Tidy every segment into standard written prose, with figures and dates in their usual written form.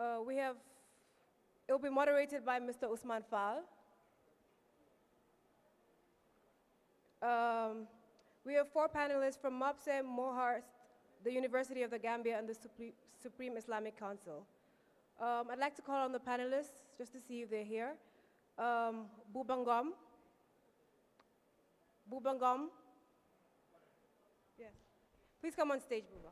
It will be moderated by Mr. Usman Fall. We have 4 panelists from MOPSE, Mohurst, the University of the Gambia, and the Supreme Islamic Council. I'd like to call on the panelists just to see if they're here. Bubangom. Bubangom. Yes. Please come on stage, Buba.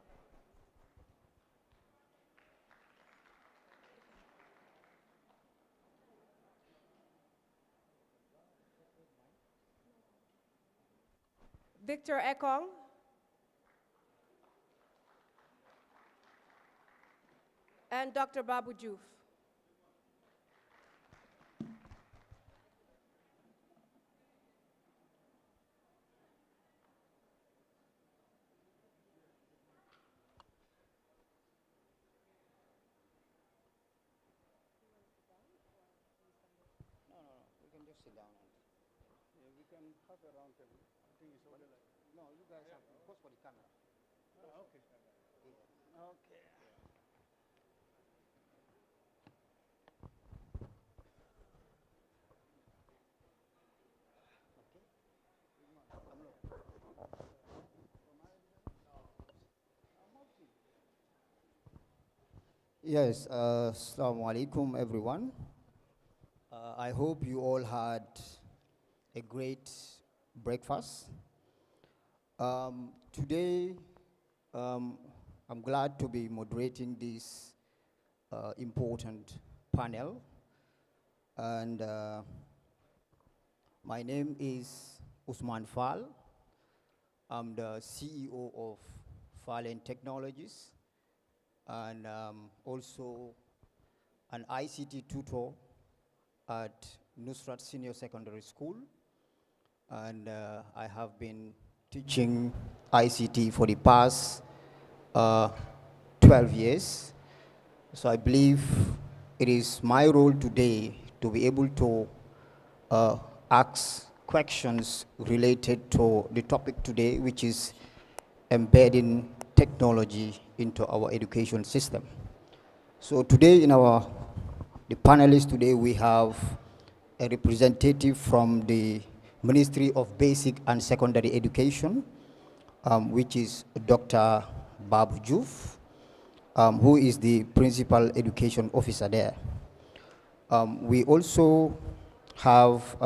Victor Ekong. And Dr. Babu Juf. No, we can just sit down. Yeah, we can have a round table. I think it's okay. No, you guys have to post for the camera. Okay. Yeah. Okay. Yes, assalamu alaikum everyone. I hope you all had a great breakfast. Today, I'm glad to be moderating this important panel. And my name is Usman Fall. I'm the CEO of Fallen Technologies, and also an ICT tutor at Nusrat Senior Secondary School. And I have been teaching ICT for the past 12 years. So I believe it is my role today to be able to ask questions related to the topic today, which is embedding technology into our education system. So today the panelists today, we have a representative from the Ministry of Basic and Secondary Education, which is Dr. Babu Juf, who is the Principal Education Officer there. We also have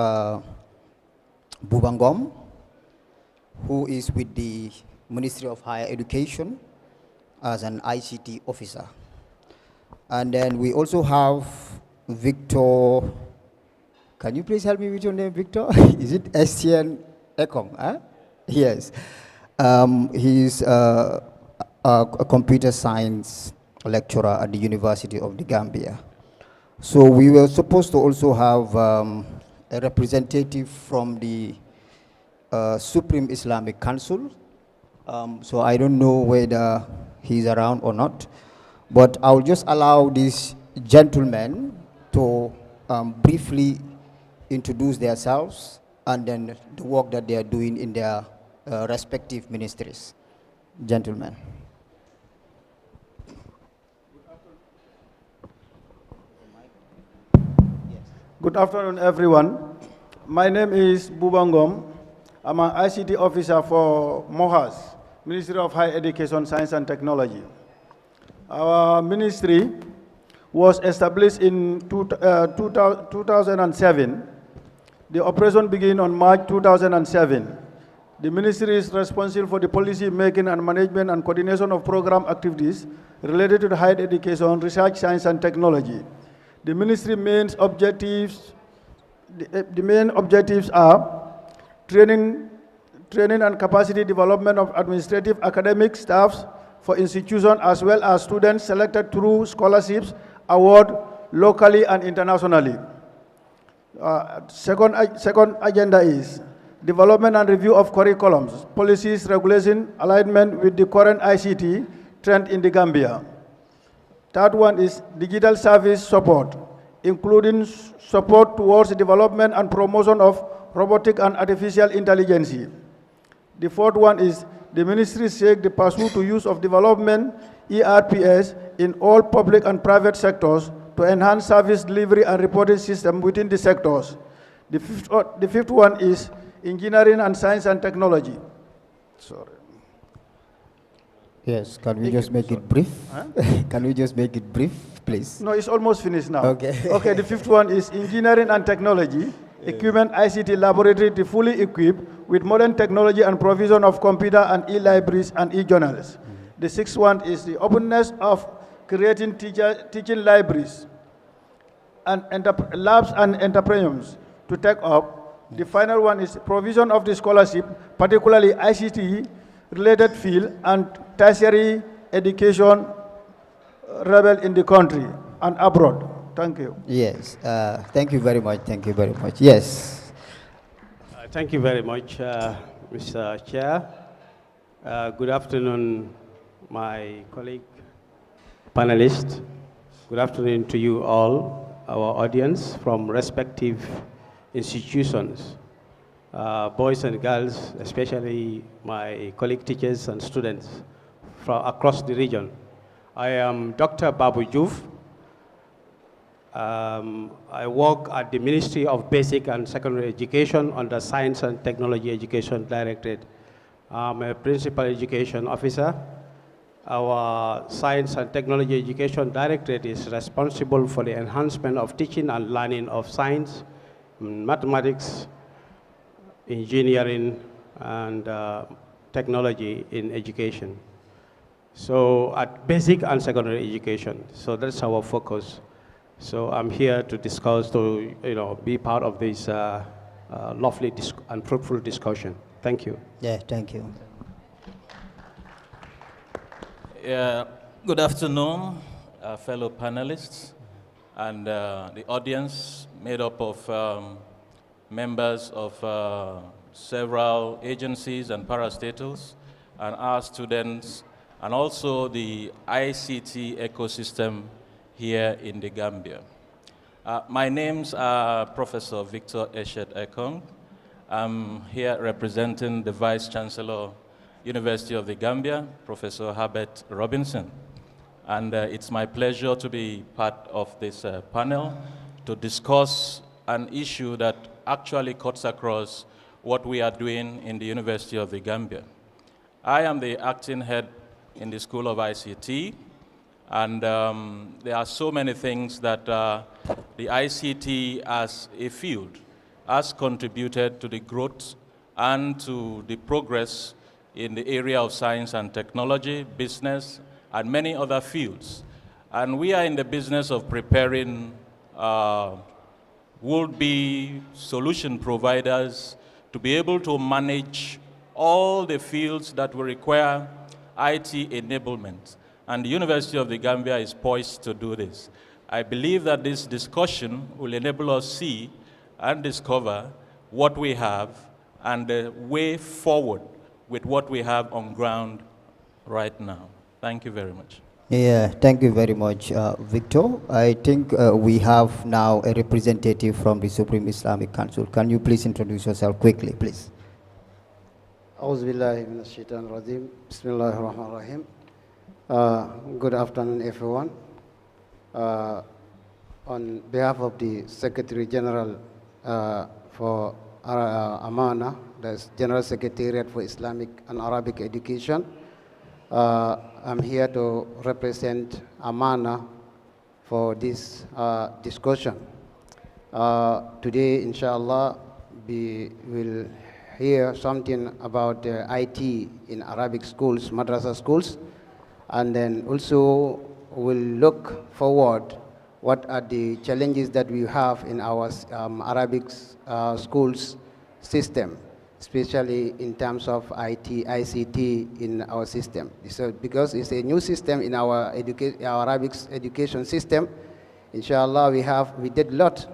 Bubangom, who is with the Ministry of Higher Education as an ICT officer. And then we also have Victor. Can you please help me with your name, Victor? Is it Estienne Ekong? Huh? Yes. He's a computer science lecturer at the University of the Gambia. So we were supposed to also have a representative from the Supreme Islamic Council. So I don't know whether he's around or not, but I'll just allow these gentlemen to briefly introduce themselves and then the work that they are doing in their respective ministries. Gentlemen. Good afternoon, everyone. My name is Bubangom. I'm an ICT officer for Mohurst, Ministry of Higher Education, Science and Technology. Our ministry was established in 2007. The operation began on March 2007. The ministry is responsible for the policy making and management and coordination of program activities related to higher education, research, science and technology. The ministry main objectives are training and capacity development of administrative academic staffs for institutions as well as students selected through scholarships award locally and internationally. Second agenda is development and review of curriculums, policies, regulation, alignment with the current ICT trend in the Gambia. Third one is digital service support, including support towards the development and promotion of robotic and artificial intelligence. The fourth one is the ministry seeks the pursuit to use of development ERPS in all public and private sectors to enhance service delivery and reporting system within the sectors. The fifth one is engineering and science and technology. Sorry. Yes, can we just make it brief? Huh? Can we just make it brief, please? No, it's almost finished now. Okay. Okay, the fifth one is engineering and technology, equipment ICT laboratory to fully equipped with modern technology and provision of computer and e-libraries and e-journals. The sixth one is the openness of creating teaching libraries and labs and entrepreneurs to take up. The final one is provision of the scholarship, particularly ICT related field and tertiary education rebel in the country and abroad. Thank you. Yes, thank you very much. Thank you very much. Yes. Thank you very much, Mr. Chair. Good afternoon, my colleague, panelists. Good afternoon to you all, our audience from respective institutions, boys and girls, especially my colleague teachers and students from across the region. I am Dr. Babu Juf. I work at the Ministry of Basic and Secondary Education under Science and Technology Education Directorate. I'm a Principal Education Officer. Our Science and Technology Education Directorate is responsible for the enhancement of teaching and learning of science, mathematics, engineering, and technology in education. So at basic and secondary education. So that's our focus. So I'm here to discuss, to be part of this lovely and fruitful discussion. Thank you. Yeah, thank you. Good afternoon, fellow panelists and the audience made up of members of several agencies and parastatals and our students and also the ICT ecosystem here in the Gambia. My name's Professor Victor Eshed Ekong. I'm here representing the Vice Chancellor, University of the Gambia, Professor Herbert Robinson. And it's my pleasure to be part of this panel to discuss an issue that actually cuts across what we are doing in the University of the Gambia. I am the acting head in the School of ICT, and there are so many things that the ICT as a field has contributed to the growth and to the progress in the area of science and technology, business, and many other fields. And we are in the business of preparing would-be solution providers to be able to manage all the fields that will require IT enablement. And the University of the Gambia is poised to do this. I believe that this discussion will enable us to see and discover what we have and the way forward with what we have on ground right now. Thank you very much. Yeah, thank you very much, Victor. I think we have now a representative from the Supreme Islamic Council. Can you please introduce yourself quickly, please? Good afternoon, everyone. On behalf of the Secretary General for Amana, the General Secretariat for Islamic and Arabic Education, I'm here to represent Amana for this discussion. Today, inshallah, we will hear something about IT in Arabic schools, madrasa schools, and then also we'll look forward what are the challenges that we have in our Arabic schools system, especially in terms of ICT in our system. So because it's a new system in our Arabic education system, inshallah we did a lot,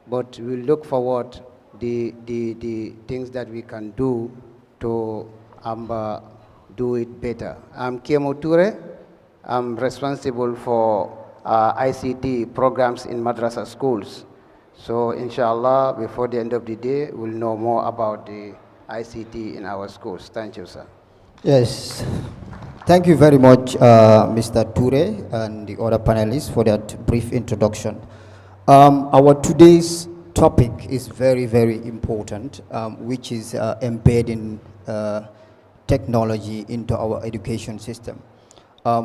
but we'll look forward the things that we can do to do it better. I'm Kemo Toure. I'm responsible for ICT programs in madrasa schools. So inshallah, before the end of the day, we'll know more about the ICT in our schools. Thank you, sir. Yes. Thank you very much, Mr. Ture and the other panelists for that brief introduction. Our today's topic is very, very important, which is embedding technology into our education system.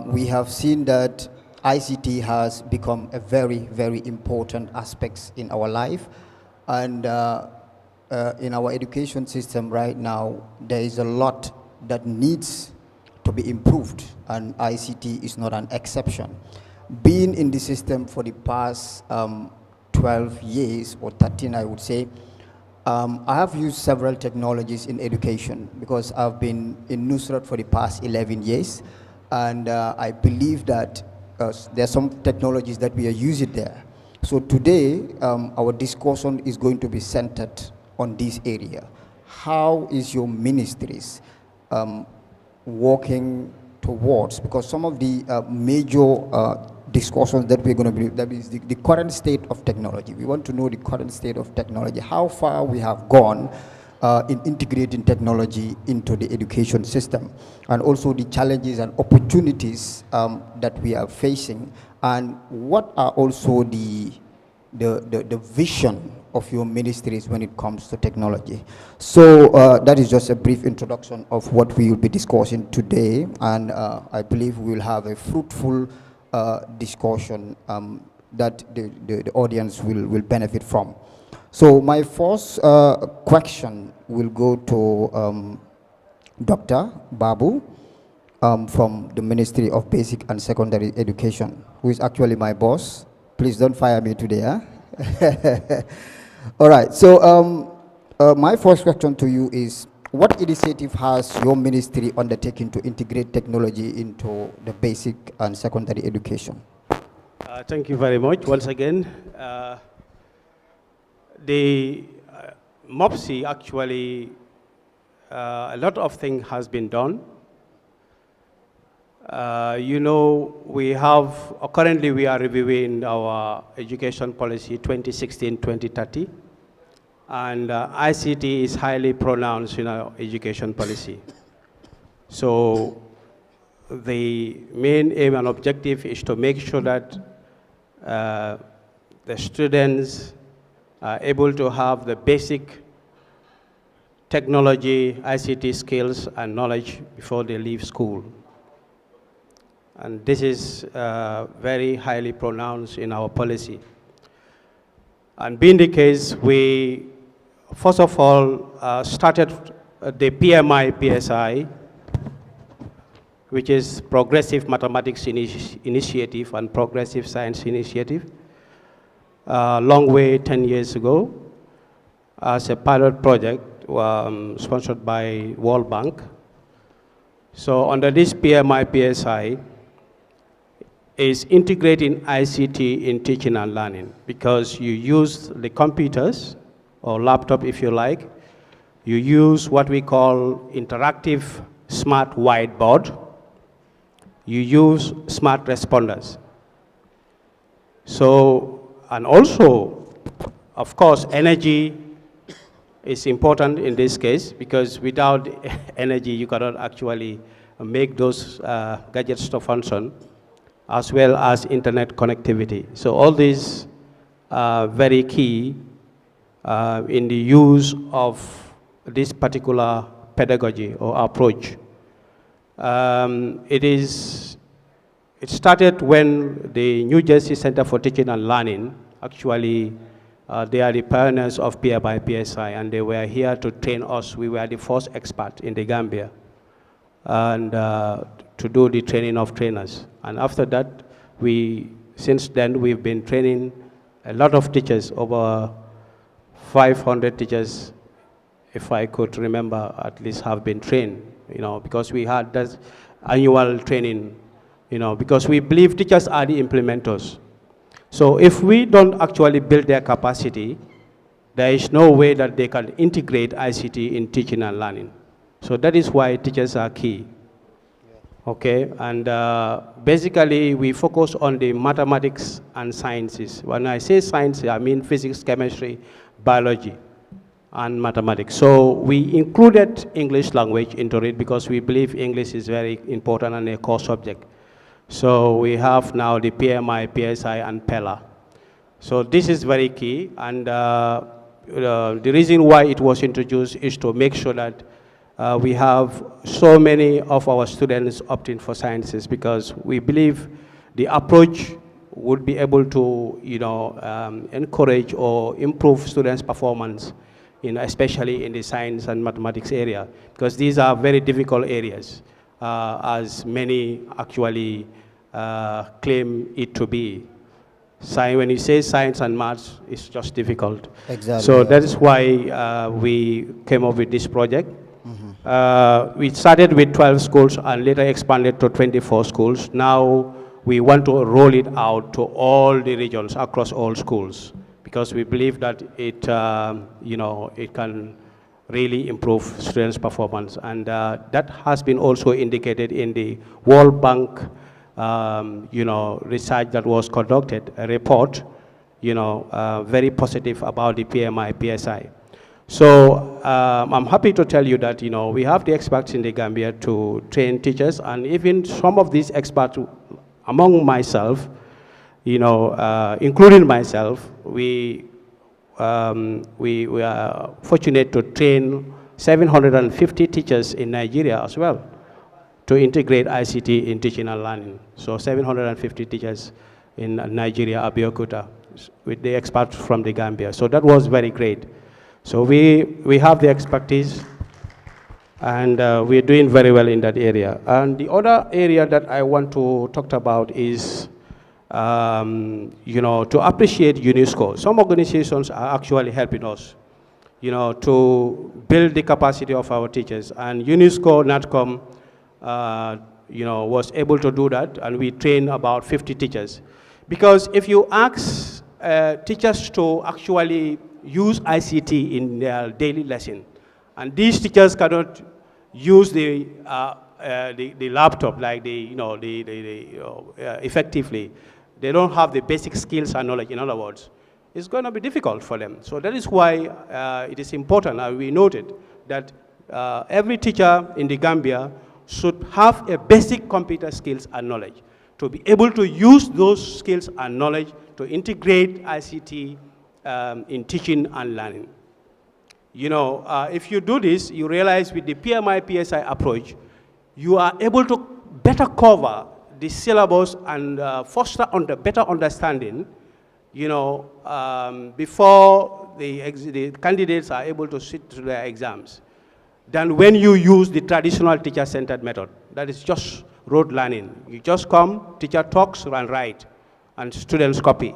We have seen that ICT has become a very, very important aspect in our life, and in our education system right now, there is a lot that needs to be improved, and ICT is not an exception. Being in the system for the past 12 years, or 13 I would say, I have used several technologies in education because I've been in Nusrat for the past 11 years, and I believe that there are some technologies that we are using there. So today, our discussion is going to be centered on this area. How is your ministries working towards, because some of the major discussions that we're going to be, that is the current state of technology. We want to know the current state of technology, how far we have gone in integrating technology into the education system, and also the challenges and opportunities that we are facing, and what are also the vision of your ministries when it comes to technology. So that is just a brief introduction of what we will be discussing today, and I believe we will have a fruitful discussion that the audience will benefit from. So my first question will go to Dr. Babu from the Ministry of Basic and Secondary Education, who is actually my boss. Please don't fire me today, huh? All right, so my first question to you is, what initiative has your ministry undertaken to integrate technology into the basic and secondary education? Thank you very much once again. The MOPSI actually, a lot of things has been done. You know, we have, currently we are reviewing our education policy 2016-2030, and ICT is highly pronounced in our education policy. So the main aim and objective is to make sure that the students are able to have the basic technology, ICT skills and knowledge before they leave school. And this is very highly pronounced in our policy. And being the case, we, first of all, started the PMI-PSI, which is Progressive Mathematics Initiative and Progressive Science Initiative, a long way, 10 years ago, as a pilot project sponsored by World Bank. So under this PMI-PSI, is integrating ICT in teaching and learning, because you use the computers, or laptop if you like, you use what we call interactive smart whiteboard, you use smart responders. So, and also, of course, energy is important in this case, because without energy, you cannot actually make those gadgets to function, as well as internet connectivity. So all these are very key in the use of this particular pedagogy or approach. It started when the New Jersey Center for Teaching and Learning, actually, they are the pioneers of PMI-PSI, and they were here to train us. We were the first expert in the Gambia, and to do the training of trainers. And after that, since then, we've been training a lot of teachers, over 500 teachers, if I could remember, at least have been trained, you know, because we had that annual training, you know, because we believe teachers are the implementers. So if we don't actually build their capacity, there is no way that they can integrate ICT in teaching and learning. So that is why teachers are key. Okay, and basically we focus on the mathematics and sciences. When I say science, I mean physics, chemistry, biology. and mathematics. So we included English language into it because we believe English is very important and a core subject. So we have now the PMI, PSI, and PELA. So this is very key, and the reason why it was introduced is to make sure that we have so many of our students opting for sciences, because we believe the approach would be able to, encourage or improve students' performance, especially in the science and mathematics area, because these are very difficult areas, as many actually claim it to be. When you say science and maths, it's just difficult. Exactly. So that is why we came up with this project. We started with 12 schools and later expanded to 24 schools. Now we want to roll it out to all the regions across all schools, because we believe that it can really improve students' performance. And that has been also indicated in the World Bank research that was conducted, a report, very positive about the PMI, PSI. So I'm happy to tell you that, we have the experts in the Gambia to train teachers, and even some of these experts, among myself, including myself, we are fortunate to train 750 teachers in Nigeria as well to integrate ICT in teaching and learning. So 750 teachers in Nigeria, Abeokuta, with the experts from the Gambia. So that was very great. So we have the expertise, and we're doing very well in that area. And the other area that I want to talk about is, to appreciate UNESCO. Some organizations are actually helping us, to build the capacity of our teachers. And UNESCO, NATCOM, was able to do that, and we train about 50 teachers. Because if you ask teachers to actually use ICT in their daily lesson, and these teachers cannot use the laptop like effectively, they don't have the basic skills and knowledge. In other words, it's going to be difficult for them. So that is why it is important, and we noted that every teacher in the Gambia should have a basic computer skills and knowledge to be able to use those skills and knowledge to integrate ICT in teaching and learning. If you do this, you realize with the PMI, PSI approach, you are able to better cover the syllabus and foster better understanding, before the candidates are able to sit through their exams, than when you use the traditional teacher-centered method. That is just rote learning. You just come, teacher talks, and write, and students copy.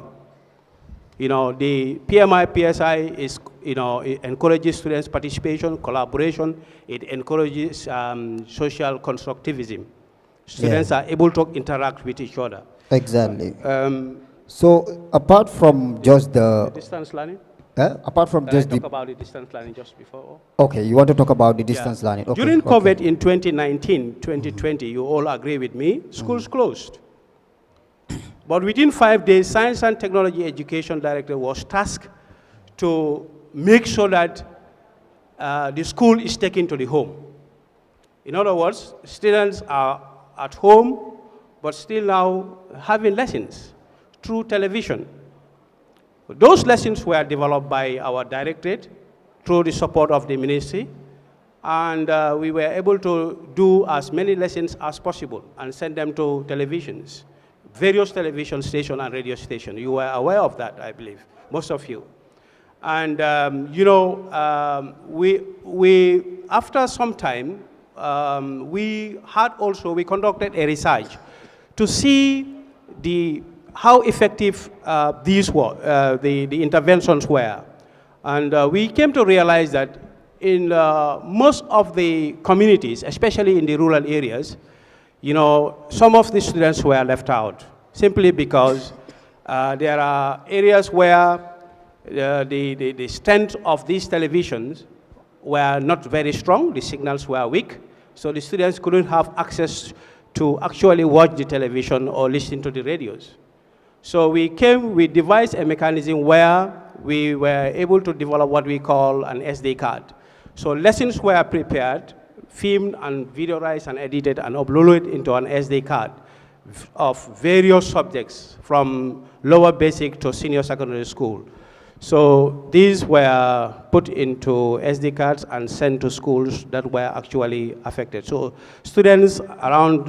The PMI, PSI is, it encourages students' participation, collaboration. It encourages social constructivism. Students are able to interact with each other. Exactly. So apart from just the distance learning? Apart from just talk about the distance learning just before? Okay, you want to talk about the distance learning. Okay, during COVID in 2019, 2020, you all agree with me, schools closed. But within 5 days, Science and Technology Education Director was tasked to make sure that the school is taken to the home. In other words, students are at home, but still now having lessons through television. Those lessons were developed by our directorate through the support of the ministry, and we were able to do as many lessons as possible and send them to televisions, various television stations and radio stations. You were aware of that, I believe, most of you. And we after some time, we conducted a research to see how effective these were, the interventions were. And we came to realize that in most of the communities, especially in the rural areas, some of the students were left out, simply because there are areas where the strength of these televisions were not very strong, the signals were weak, so the students couldn't have access to actually watch the television or listen to the radios. So we devised a mechanism where we were able to develop what we call an SD card. So lessons were prepared, filmed and videoized and edited and uploaded into an SD card of various subjects from lower basic to senior secondary school. So these were put into SD cards and sent to schools that were actually affected. So students around,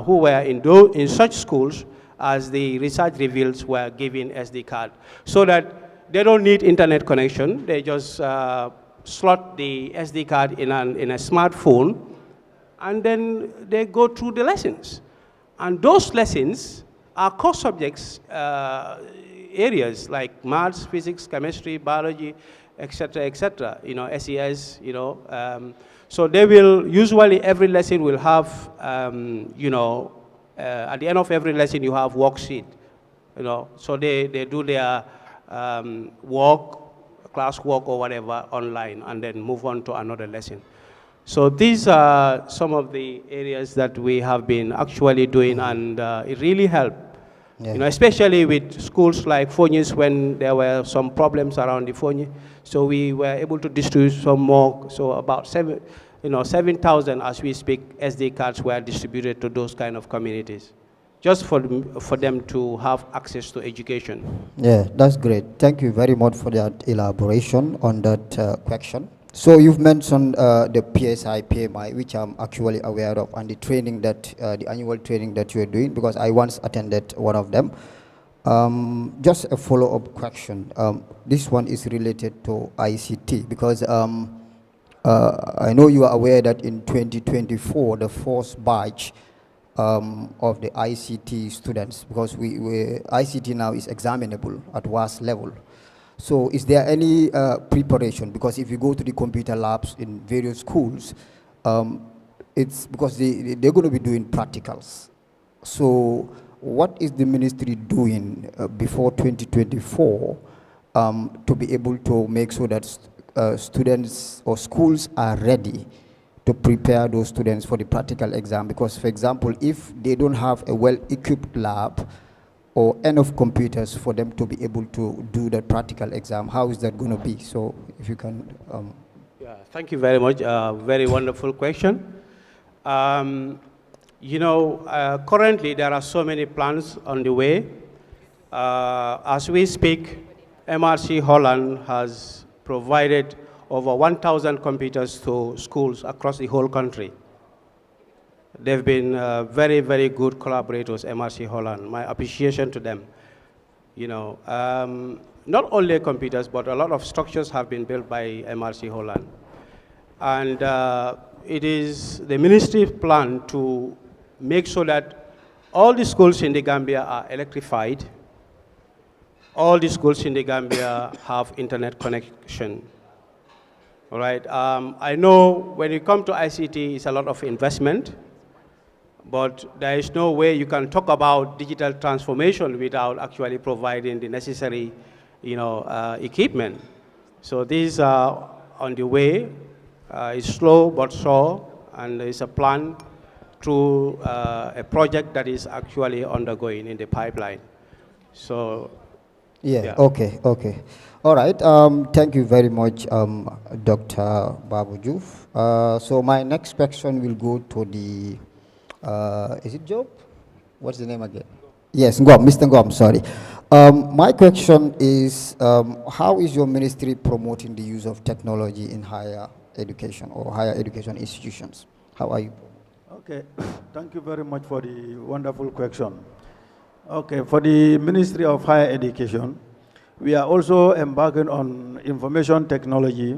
who were in such schools, as the research reveals, were given SD card, so that they don't need internet connection. They just slot the SD card in a smartphone, and then they go through the lessons. And those lessons are core subjects, areas like maths, physics, chemistry, biology, etc., SES, so they will, usually every lesson will have, at the end of every lesson you have worksheet, so they do their class work or whatever online and then move on to another lesson. So these are some of the areas that we have been actually doing, and it really helped. Yeah. Especially with schools like Fonyis, when there were some problems around the Fonyi. So we were able to distribute some more. So about 7,000 as we speak, SD cards were distributed to those kind of communities, just for them to have access to education. Yeah, that's great. Thank you very much for that elaboration on that question. So you've mentioned the PSI, PMI, which I'm actually aware of, and the training that, the annual training that you're doing, because I once attended one of them. Just a follow-up question. This one is related to ICT, because I know you are aware that in 2024, the first batch of the ICT students, because ICT now is examinable at WAS level. So is there any preparation? Because if you go to the computer labs in various schools, it's because they're going to be doing practicals. So what is the ministry doing before 2024 to be able to make sure that students or schools are ready to prepare those students for the practical exam? Because, for example, if they don't have a well-equipped lab or enough computers for them to be able to do that practical exam, how is that going to be? So if you can... Yeah, thank you very much. Very wonderful question. Currently there are so many plans on the way. As we speak, MRC Holland has provided over 1,000 computers to schools across the whole country. They've been very, very good collaborators, MRC Holland. My appreciation to them. Not only computers, but a lot of structures have been built by MRC Holland. And it is the ministry's plan to make sure that all the schools in the Gambia are electrified. All the schools in the Gambia have internet connection. All right. I know when you come to ICT, it's a lot of investment. But there is no way you can talk about digital transformation without actually providing the necessary, equipment. So these are on the way. It's slow but sure, and it's a plan through a project that is actually undergoing in the pipeline. So, yeah. Okay. All right. Thank you very much, Dr. Babu Juf. So my next question will go to the. Is it Job? What's the name again? Yes, Ngom, Mr. Ngom, sorry. My question is, how is your ministry promoting the use of technology in higher education or higher education institutions? How are you? Okay, thank you very much for the wonderful question. Okay, for the Ministry of Higher Education, we are also embarking on information technology,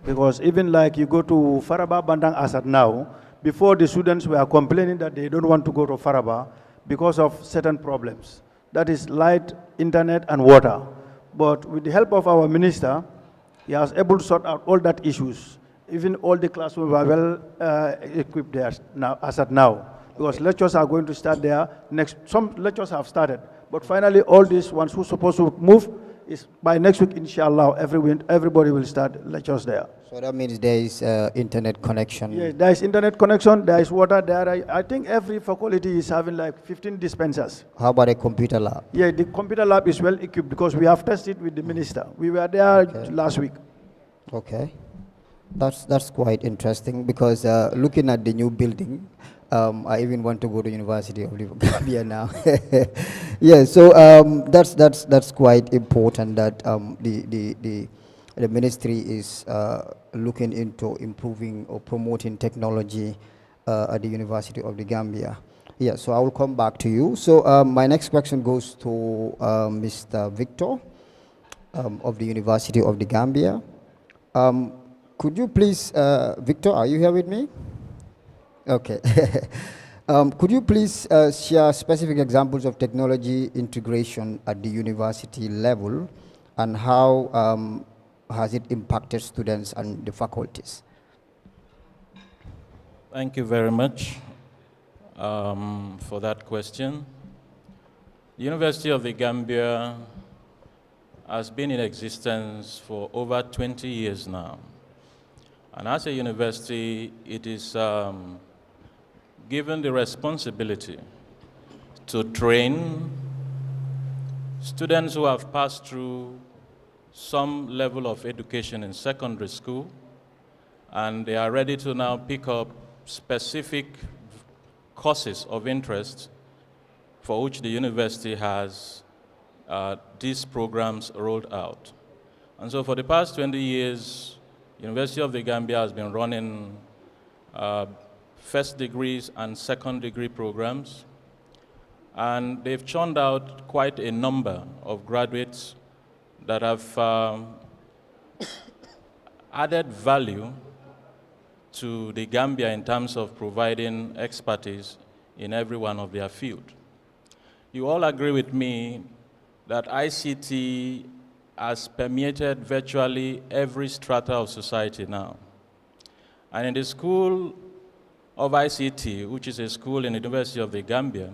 because even like you go to Faraba Bandang Asad now, before the students were complaining that they don't want to go to Faraba because of certain problems. That is light, internet, and water. But with the help of our minister, he was able to sort out all that issues. Even all the classrooms were well equipped there now, as at now, because lectures are going to start there next. Some lectures have started, but finally all these ones who are supposed to move by next week, inshallah, everybody will start lectures there. So that means there is internet connection. Yes, there is internet connection, there is water there. I think every faculty is having like 15 dispensers. How about a computer lab? Yeah, the computer lab is well equipped because we have tested with the minister. We were there last week. Okay, that's quite interesting because looking at the new building, I even want to go to University of Gambia now. Yeah, so that's quite important that the ministry is looking into improving or promoting technology at the University of the Gambia. Yeah, so I will come back to you. So my next question goes to Mr. Victor of the University of the Gambia. Could you please, Victor, are you here with me? Okay. Could you please share specific examples of technology integration at the university level and how has it impacted students and the faculties? Thank you very much for that question. The University of the Gambia has been in existence for over 20 years now. And as a university, it is given the responsibility to train students who have passed through some level of education in secondary school, and they are ready to now pick up specific courses of interest for which the university has these programs rolled out. And so for the past 20 years, University of the Gambia has been running first degrees and second degree programs, and they've churned out quite a number of graduates that have added value to the Gambia in terms of providing expertise in every one of their field. You all agree with me that ICT has permeated virtually every strata of society now. And in the School of ICT, which is a school in the University of the Gambia,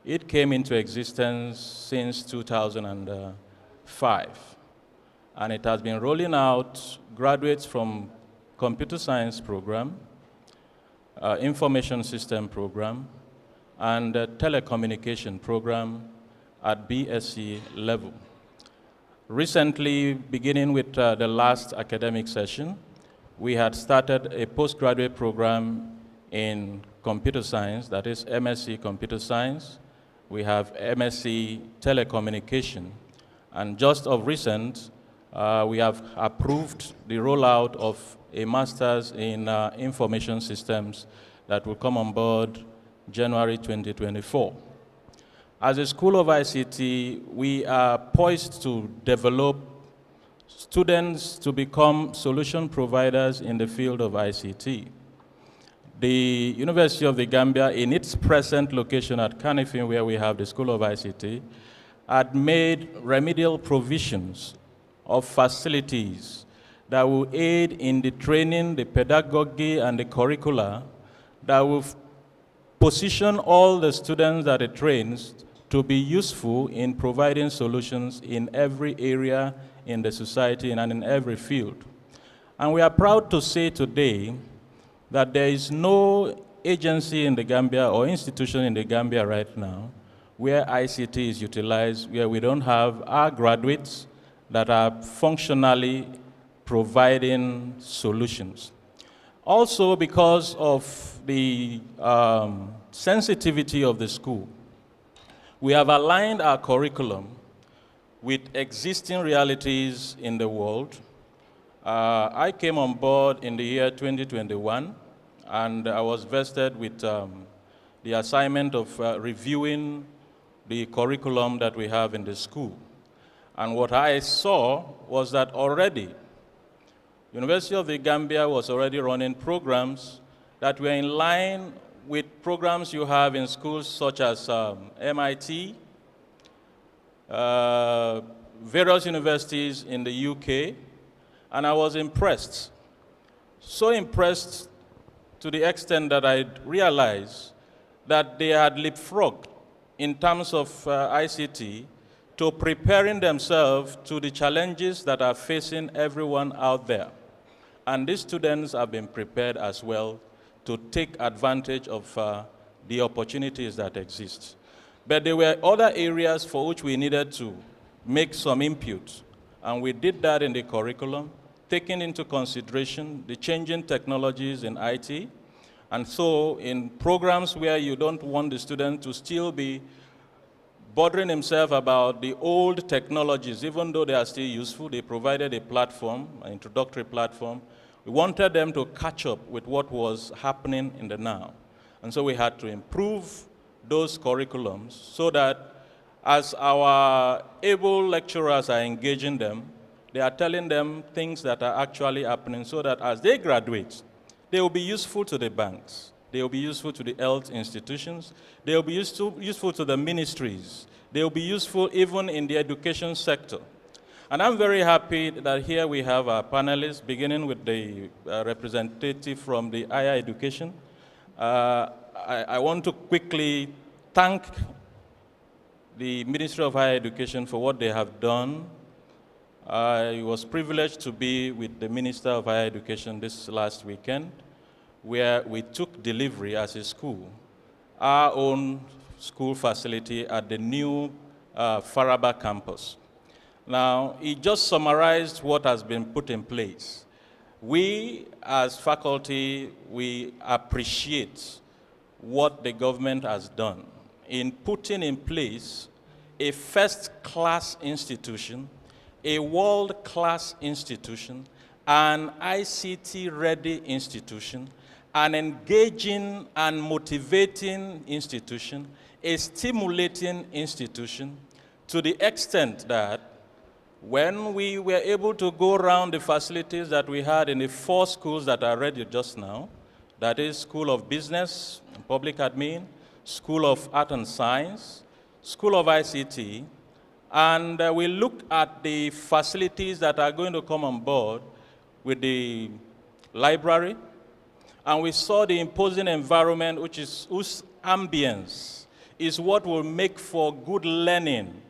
it came into existence since 2005. And it has been rolling out graduates from computer science program, information system program, and telecommunication program at BSc level. Recently, beginning with the last academic session, we had started a postgraduate program in computer science, that is MSc Computer Science. We have MSc Telecommunication. And just of recent, we have approved the rollout of a master's in information systems that will come on board January 2024. As a School of ICT, we are poised to develop students to become solution providers in the field of ICT. The University of the Gambia, in its present location at Kanifing, where we have the School of ICT, had made remedial provisions of facilities that will aid in the training, the pedagogy, and the curricula that will position all the students that it trains to be useful in providing solutions in every area in the society and in every field. And we are proud to say today that there is no agency in the Gambia or institution in the Gambia right now where ICT is utilized, where we don't have our graduates that are functionally providing solutions. Also, because of the sensitivity of the school, we have aligned our curriculum with existing realities in the world. I came on board in the year 2021, and I was vested with the assignment of reviewing the curriculum that we have in the school. And what I saw was that already, University of the Gambia was already running programs that were in line with programs you have in schools such as MIT, various universities in the UK, and I was impressed. So impressed to the extent that I realized that they had leapfrogged in terms of ICT to preparing themselves to the challenges that are facing everyone out there. And these students have been prepared as well to take advantage of the opportunities that exist. But there were other areas for which we needed to make some input, and we did that in the curriculum, taking into consideration the changing technologies in IT. And so in programs where you don't want the student to still be bothering himself about the old technologies, even though they are still useful, they provided a platform, an introductory platform. We wanted them to catch up with what was happening in the now. And so we had to improve those curriculums so that as our able lecturers are engaging them, they are telling them things that are actually happening so that as they graduate, they will be useful to the banks. They will be useful to the health institutions. They will be useful to the ministries. They will be useful even in the education sector. And I'm very happy that here we have our panelists, beginning with the representative from the higher education. I want to quickly thank the Ministry of Higher Education for what they have done. I was privileged to be with the Minister of Higher Education this last weekend, where we took delivery as a school, our own school facility at the new Faraba campus. Now, he just summarized what has been put in place. We, as faculty, we appreciate what the government has done in putting in place a first-class institution, a world-class institution, an ICT-ready institution, an engaging and motivating institution, a stimulating institution, to the extent that when we were able to go around the facilities that we had in the 4 schools that are ready just now, that is School of Business and Public Admin, School of Art and Science, School of ICT, and we look at the facilities that are going to come on board with the library, and we saw the imposing environment, whose ambience is what will make for good learning.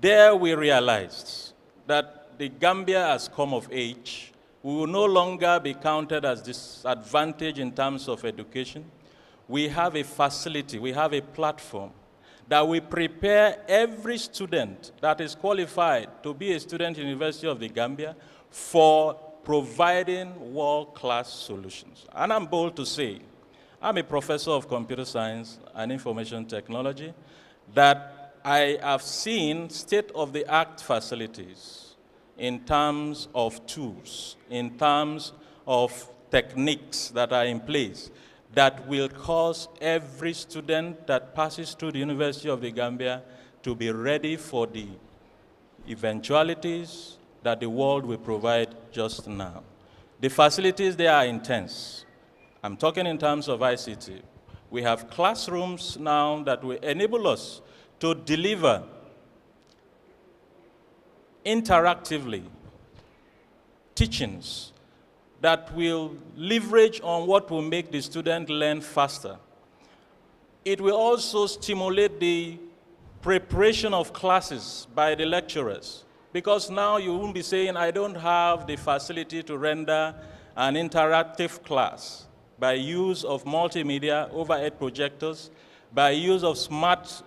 There we realized that the Gambia has come of age. We will no longer be counted as disadvantaged in terms of education. We have a facility, we have a platform that we prepare every student that is qualified to be a student in the University of the Gambia for providing world-class solutions. And I'm bold to say, I'm a professor of computer science and information technology, that I have seen state-of-the-art facilities in terms of tools, in terms of techniques that are in place that will cause every student that passes through the University of the Gambia to be ready for the eventualities that the world will provide just now. The facilities there are intense. I'm talking in terms of ICT. We have classrooms now that will enable us to deliver interactively teachings that will leverage on what will make the student learn faster. It will also stimulate the preparation of classes by the lecturers, because now you won't be saying, I don't have the facility to render an interactive class by use of multimedia, overhead projectors, by use of smart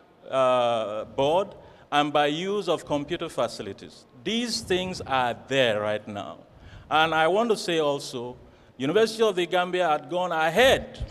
board, and by use of computer facilities. These things are there right now. And I want to say also, University of the Gambia had gone ahead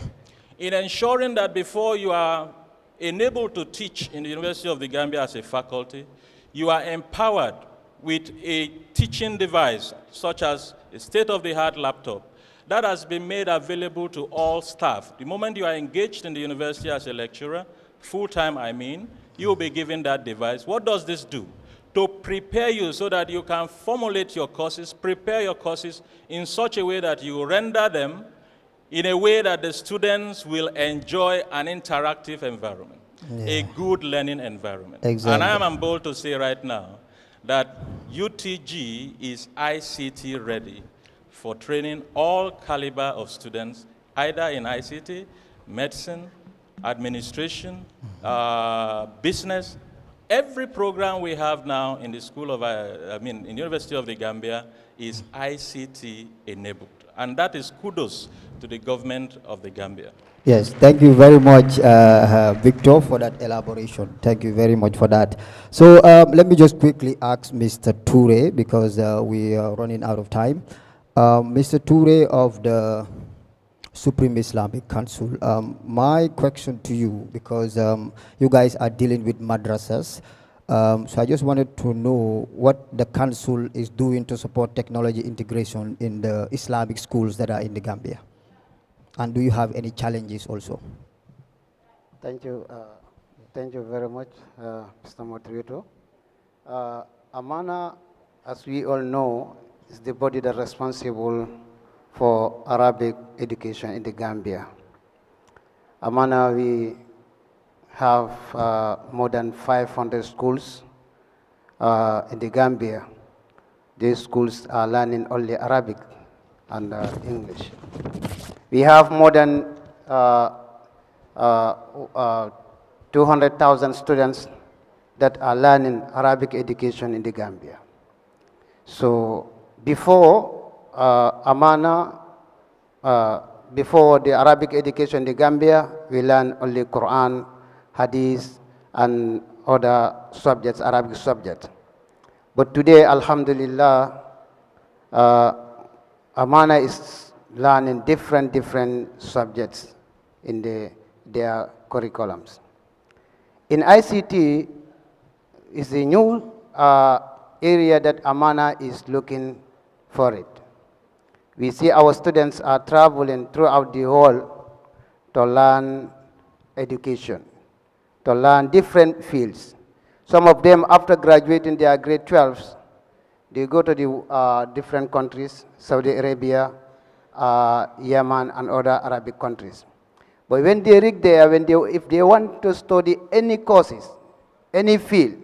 in ensuring that before you are enabled to teach in the University of the Gambia as a faculty, you are empowered with a teaching device, such as a state-of-the-art laptop, that has been made available to all staff. The moment you are engaged in the university as a lecturer, full-time I mean, you will be given that device. What does this do? To prepare you so that you can formulate your courses, prepare your courses in such a way that you render them in a way that the students will enjoy an interactive environment, a good learning environment. Exactly. And I am bold to say right now that UTG is ICT ready for training all caliber of students, either in ICT, medicine, administration, business, Every program we have now in the School of, in University of the Gambia is ICT enabled. And that is kudos to the government of the Gambia. Yes, thank you very much, Victor, for that elaboration. Thank you very much for that. So let me just quickly ask Mr. Toure, because we are running out of time. Mr. Toure of the Supreme Islamic Council, my question to you, because you guys are dealing with madrasas, so I just wanted to know what the council is doing to support technology integration in the Islamic schools that are in the Gambia. And do you have any challenges also? Thank you very much, Mr. Moderator. Amana, as we all know, is the body that is responsible for Arabic education in the Gambia. Amana, we have more than 500 schools in the Gambia. These schools are learning only Arabic and English. We have more than 200,000 students that are learning Arabic education in the Gambia. So before Amana, before the Arabic education in the Gambia, we learn only Quran, Hadith, and other subjects, Arabic subjects. But today, Alhamdulillah, Amana is learning different subjects in their curriculums. In ICT, is a new area that Amana is looking for it. We see our students are traveling throughout the world to learn education, to learn different fields. Some of them, after graduating their grade 12s, they go to the different countries, Saudi Arabia, Yemen, and other Arabic countries. But when they reach there, if they want to study any courses, any field,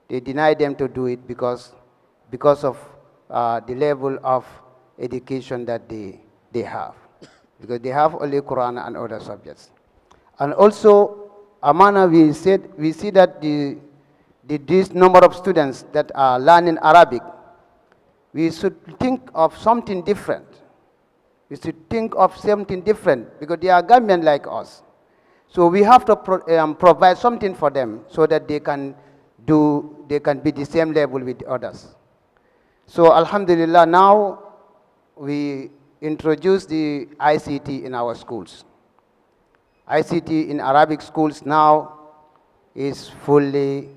they deny them to do it because of the level of education that they have. Because they have only Quran and other subjects. And also, Amana, we see that this number of students that are learning Arabic, we should think of something different. We should think of something different because they are Gambian like us. So we have to provide something for them so that they can be the same level with others. So Alhamdulillah, now we introduce the ICT in our schools. ICT in Arabic schools now is fully,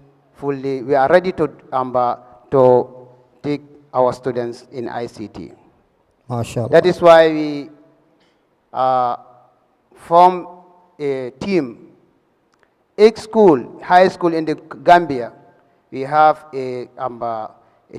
we are ready to take our students in ICT. MashaAllah. That is why we form a team. Each school, high school in the Gambia, we have a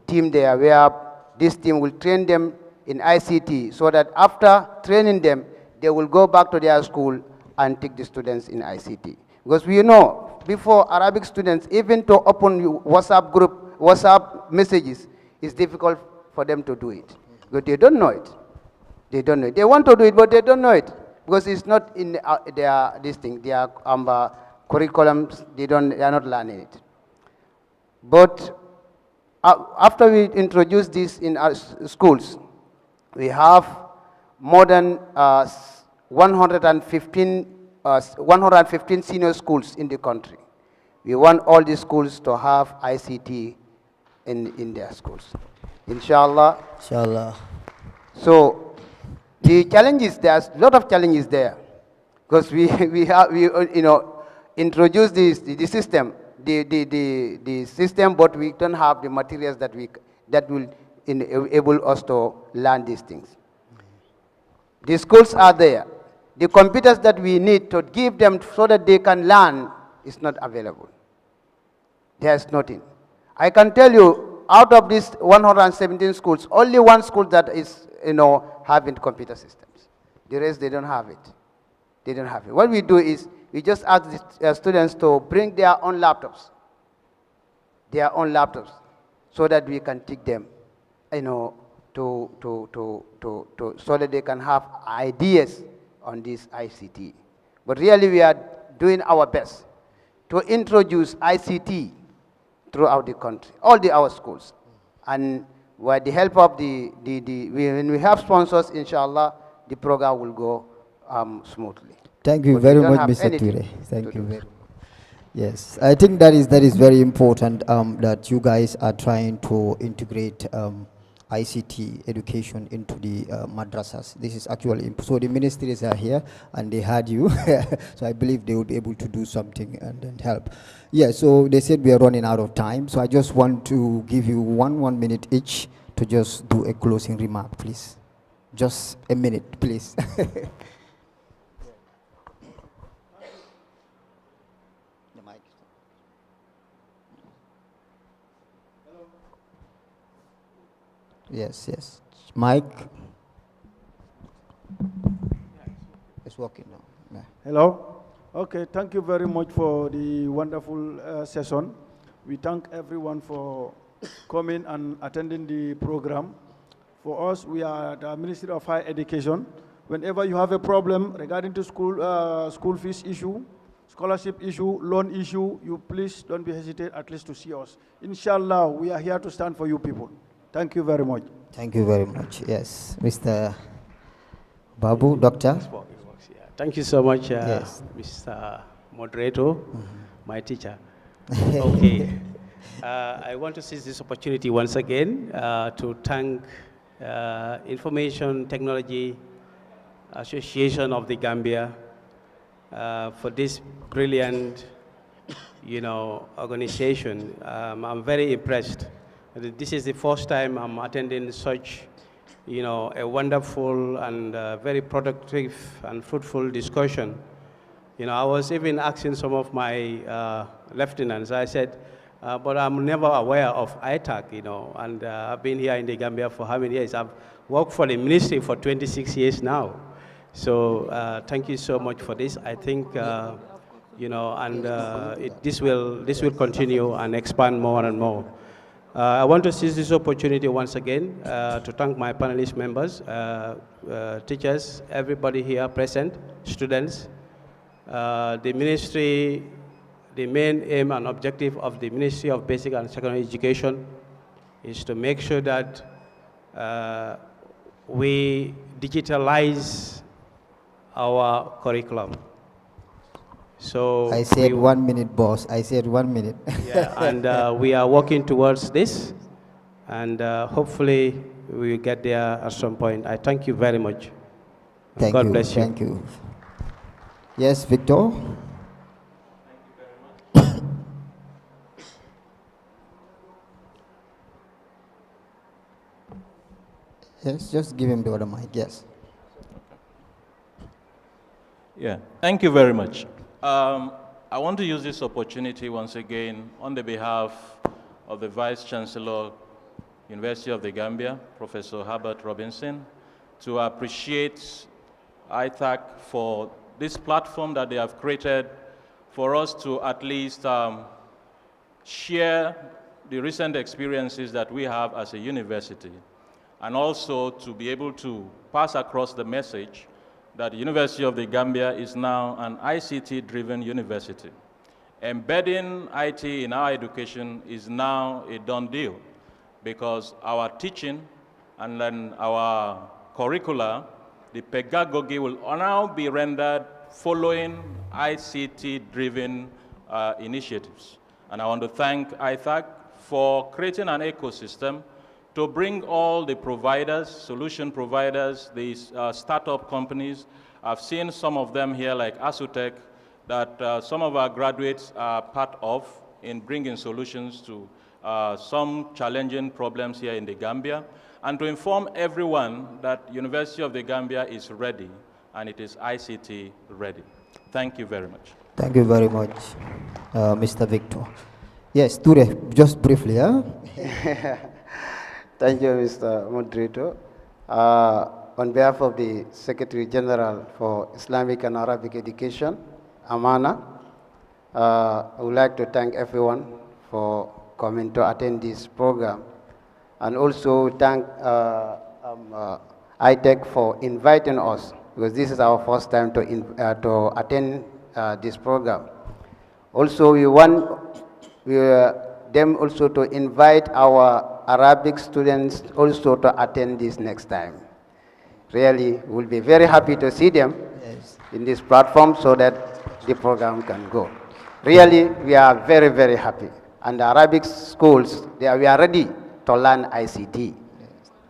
team there where this team will train them in ICT so that after training them, they will go back to their school and take the students in ICT. Because we know, before Arabic students, even to open WhatsApp group, WhatsApp messages, it's difficult for them to do it. Because they don't know it. They don't know it. They want to do it, but they don't know it. Because it's not in their curriculums, they are not learning it. But after we introduce this in our schools, we have more than 115 senior schools in the country. We want all these schools to have ICT in their schools. Inshallah. Inshallah. So the challenges, there's a lot of challenges there, because we introduce the system, the system, but we don't have the materials that will enable us to learn these things. The schools are there. The computers that we need to give them so that they can learn is not available. There's nothing. I can tell you, out of these 117 schools, only one school that is, having computer systems. The rest, they don't have it. They don't have it. What we do is, we just ask the students to bring their own laptops, so that we can teach them, so that they can have ideas on this ICT. But really, we are doing our best to introduce ICT throughout the country, all our schools. And with the help of when we have sponsors, inshallah, the program will go smoothly. Thank you But very we don't much, have Mr. anything Ture. to Thank do. you very much. Yes, I think that is very important that you guys are trying to integrate ICT education into the madrasas. This is actually so the ministries are here and they heard you, so I believe they would be able to do something and help. Yeah, so they said we are running out of time, so I just want to give you one minute each to just do a closing remark, please. Just a minute, please. Yes, yes. Mike. It's working now. Yeah. Hello. Okay, thank you very much for the wonderful session. We thank everyone for coming and attending the program. For us, we are the Ministry of Higher Education. Whenever you have a problem regarding to school fees issue, scholarship issue, loan issue, you please don't be hesitate at least to see us. Inshallah, we are here to stand for you people. Thank you very much. Thank you very much. Yes, Mr. Babu, Doctor. Thank you so much, Yes. Mr. Moderator, my teacher. Okay. I want to seize this opportunity once again to thank Information Technology Association of the Gambia for this brilliant, organization. I'm very impressed. This is the first time I'm attending such, a wonderful and very productive and fruitful discussion. I was even asking some of my lieutenants, I said, but I'm never aware of ITAC, and I've been here in the Gambia for how many years? I've worked for the ministry for 26 years now. So thank you so much for this. I think, this will continue and expand more and more. I want to seize this opportunity once again to thank my panelist members, teachers, everybody here present, students. The ministry, the main aim and objective of the Ministry of Basic and Secondary Education is to make sure that we digitalize our curriculum. So I said 1 minute, boss. I said 1 minute. Yeah, and we are working towards this, and hopefully we will get there at some point. I thank you very much. Thank God you. bless you. Thank you. Yes, Victor. Yes, just give him the other mic. Yes. Yeah, thank you very much. I want to use this opportunity once again on the behalf of the Vice Chancellor, University of the Gambia, Professor Herbert Robinson, to appreciate ITAC for this platform that they have created for us to at least share the recent experiences that we have as a university, and also to be able to pass across the message that the University of the Gambia is now an ICT-driven university. Embedding IT in our education is now a done deal, because our teaching and then our curricula, the pedagogy will now be rendered following ICT-driven initiatives. And I want to thank ITAC for creating an ecosystem to bring all the providers, solution providers, these startup companies. I've seen some of them here, like Asutech, that some of our graduates are part of in bringing solutions to some challenging problems here in the Gambia, and to inform everyone that University of the Gambia is ready, and it is ICT ready. Thank you very much. Thank you very much, Mr. Victor. Yes, Ture, just briefly, huh? Thank you, Mr. Moderator. On behalf of the Secretary General for Islamic and Arabic Education, Amana, I would like to thank everyone for coming to attend this program, and also thank ITEC for inviting us, because this is our first time to attend this program. Also, them also to invite our Arabic students also to attend this next time. Really, we'll be very happy to see them in this platform so that the program can go. Really, we are very, very happy. And the Arabic schools, we are ready to learn ICT.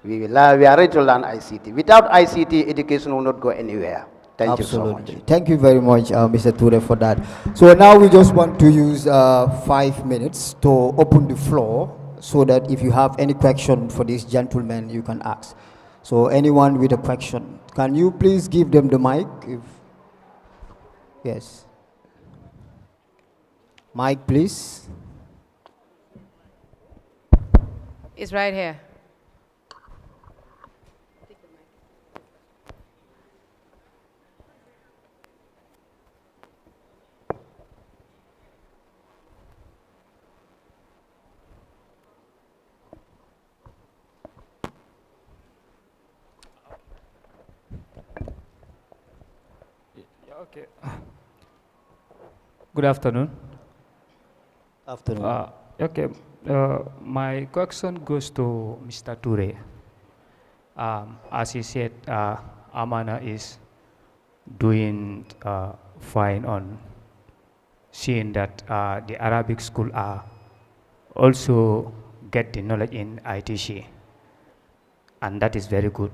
We are ready to learn ICT. Without ICT, education will not go anywhere. Thank you so much. Thank you very much, Mr. Ture, for that. So now we just want to use 5 minutes to open the floor so that if you have any question for this gentleman, you can ask. So anyone with a question, can you please give them the mic? Yes. Mic, please. It's right here. Okay. Good afternoon. Afternoon. Okay. My question goes to Mr. Ture. As he said, Amana is doing fine on seeing that the Arabic school are also get the knowledge in ITC, and that is very good.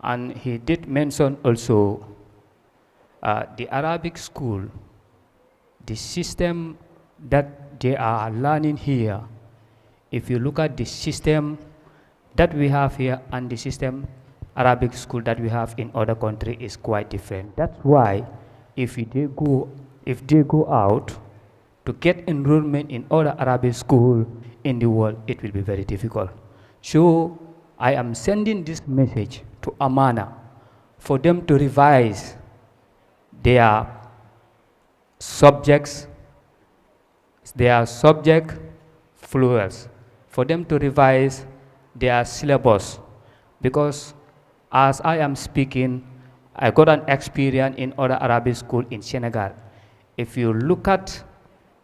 And he did mention also the Arabic school, the system that they are learning here, if you look at the system that we have here and the system Arabic school that we have in other countries is quite different. That's why if they go out to get enrollment in other Arabic school in the world, it will be very difficult. So I am sending this message to Amana for them to revise their subjects, their subject fluids, for them to revise their syllabus, because as I am speaking, I got an experience in other Arabic school in Senegal. If you look at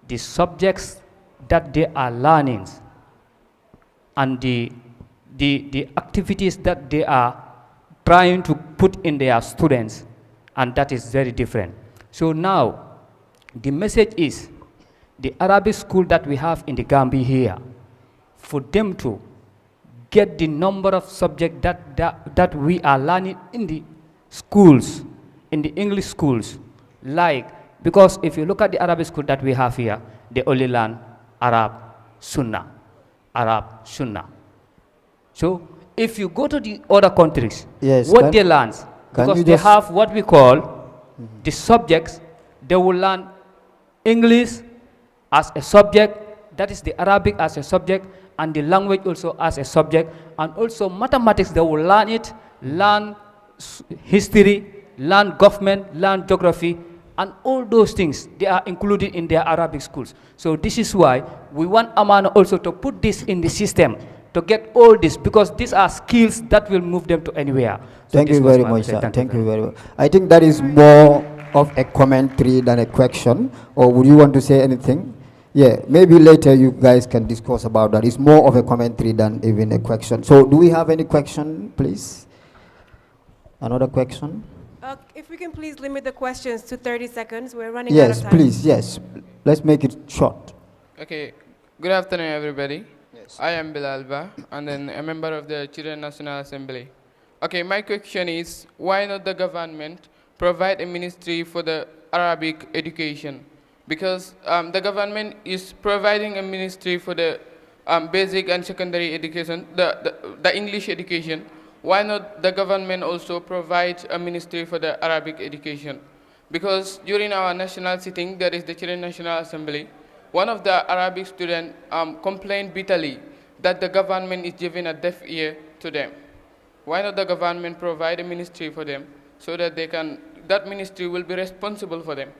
the subjects that they are learning and the activities that they are trying to put in their students, and that is very different. So now, the message is, the Arabic school that we have in the Gambia here, for them to get the number of subjects that we are learning in the schools, in the English schools, because if you look at the Arabic school that we have here, they only learn Arab Sunnah. So if you go to the other countries, what they learn, because they have what we call the subjects, they will learn English as a subject, that is the Arabic as a subject, and the language also as a subject, and also mathematics, they will learn it, learn history, learn government, learn geography, and all those things, they are included in their Arabic schools. So this is why we want Amana also to put this in the system, to get all this, because these are skills that will move them to anywhere. So thank you very much, sir. Thank you very much. I think that is more of a commentary than a question. Or would you want to say anything? Yeah, maybe later you guys can discuss about that. It's more of a commentary than even a question. So do we have any question, please? Another question? If we can please limit the questions to 30 seconds. We're running out of time. Yes, please, yes. Let's make it short. Okay. Good afternoon, everybody. Yes. I am Bilalba, and then a member of the Children National Assembly. Okay, my question is, why not the government provide a ministry for the Arabic education? Because the government is providing a ministry for the basic and secondary education, the English education. Why not the government also provide a ministry for the Arabic education? Because during our national sitting, that is the Children National Assembly, one of the Arabic students complained bitterly that the government is giving a deaf ear to them. Why not the government provide a ministry for them so that that ministry will be responsible for them?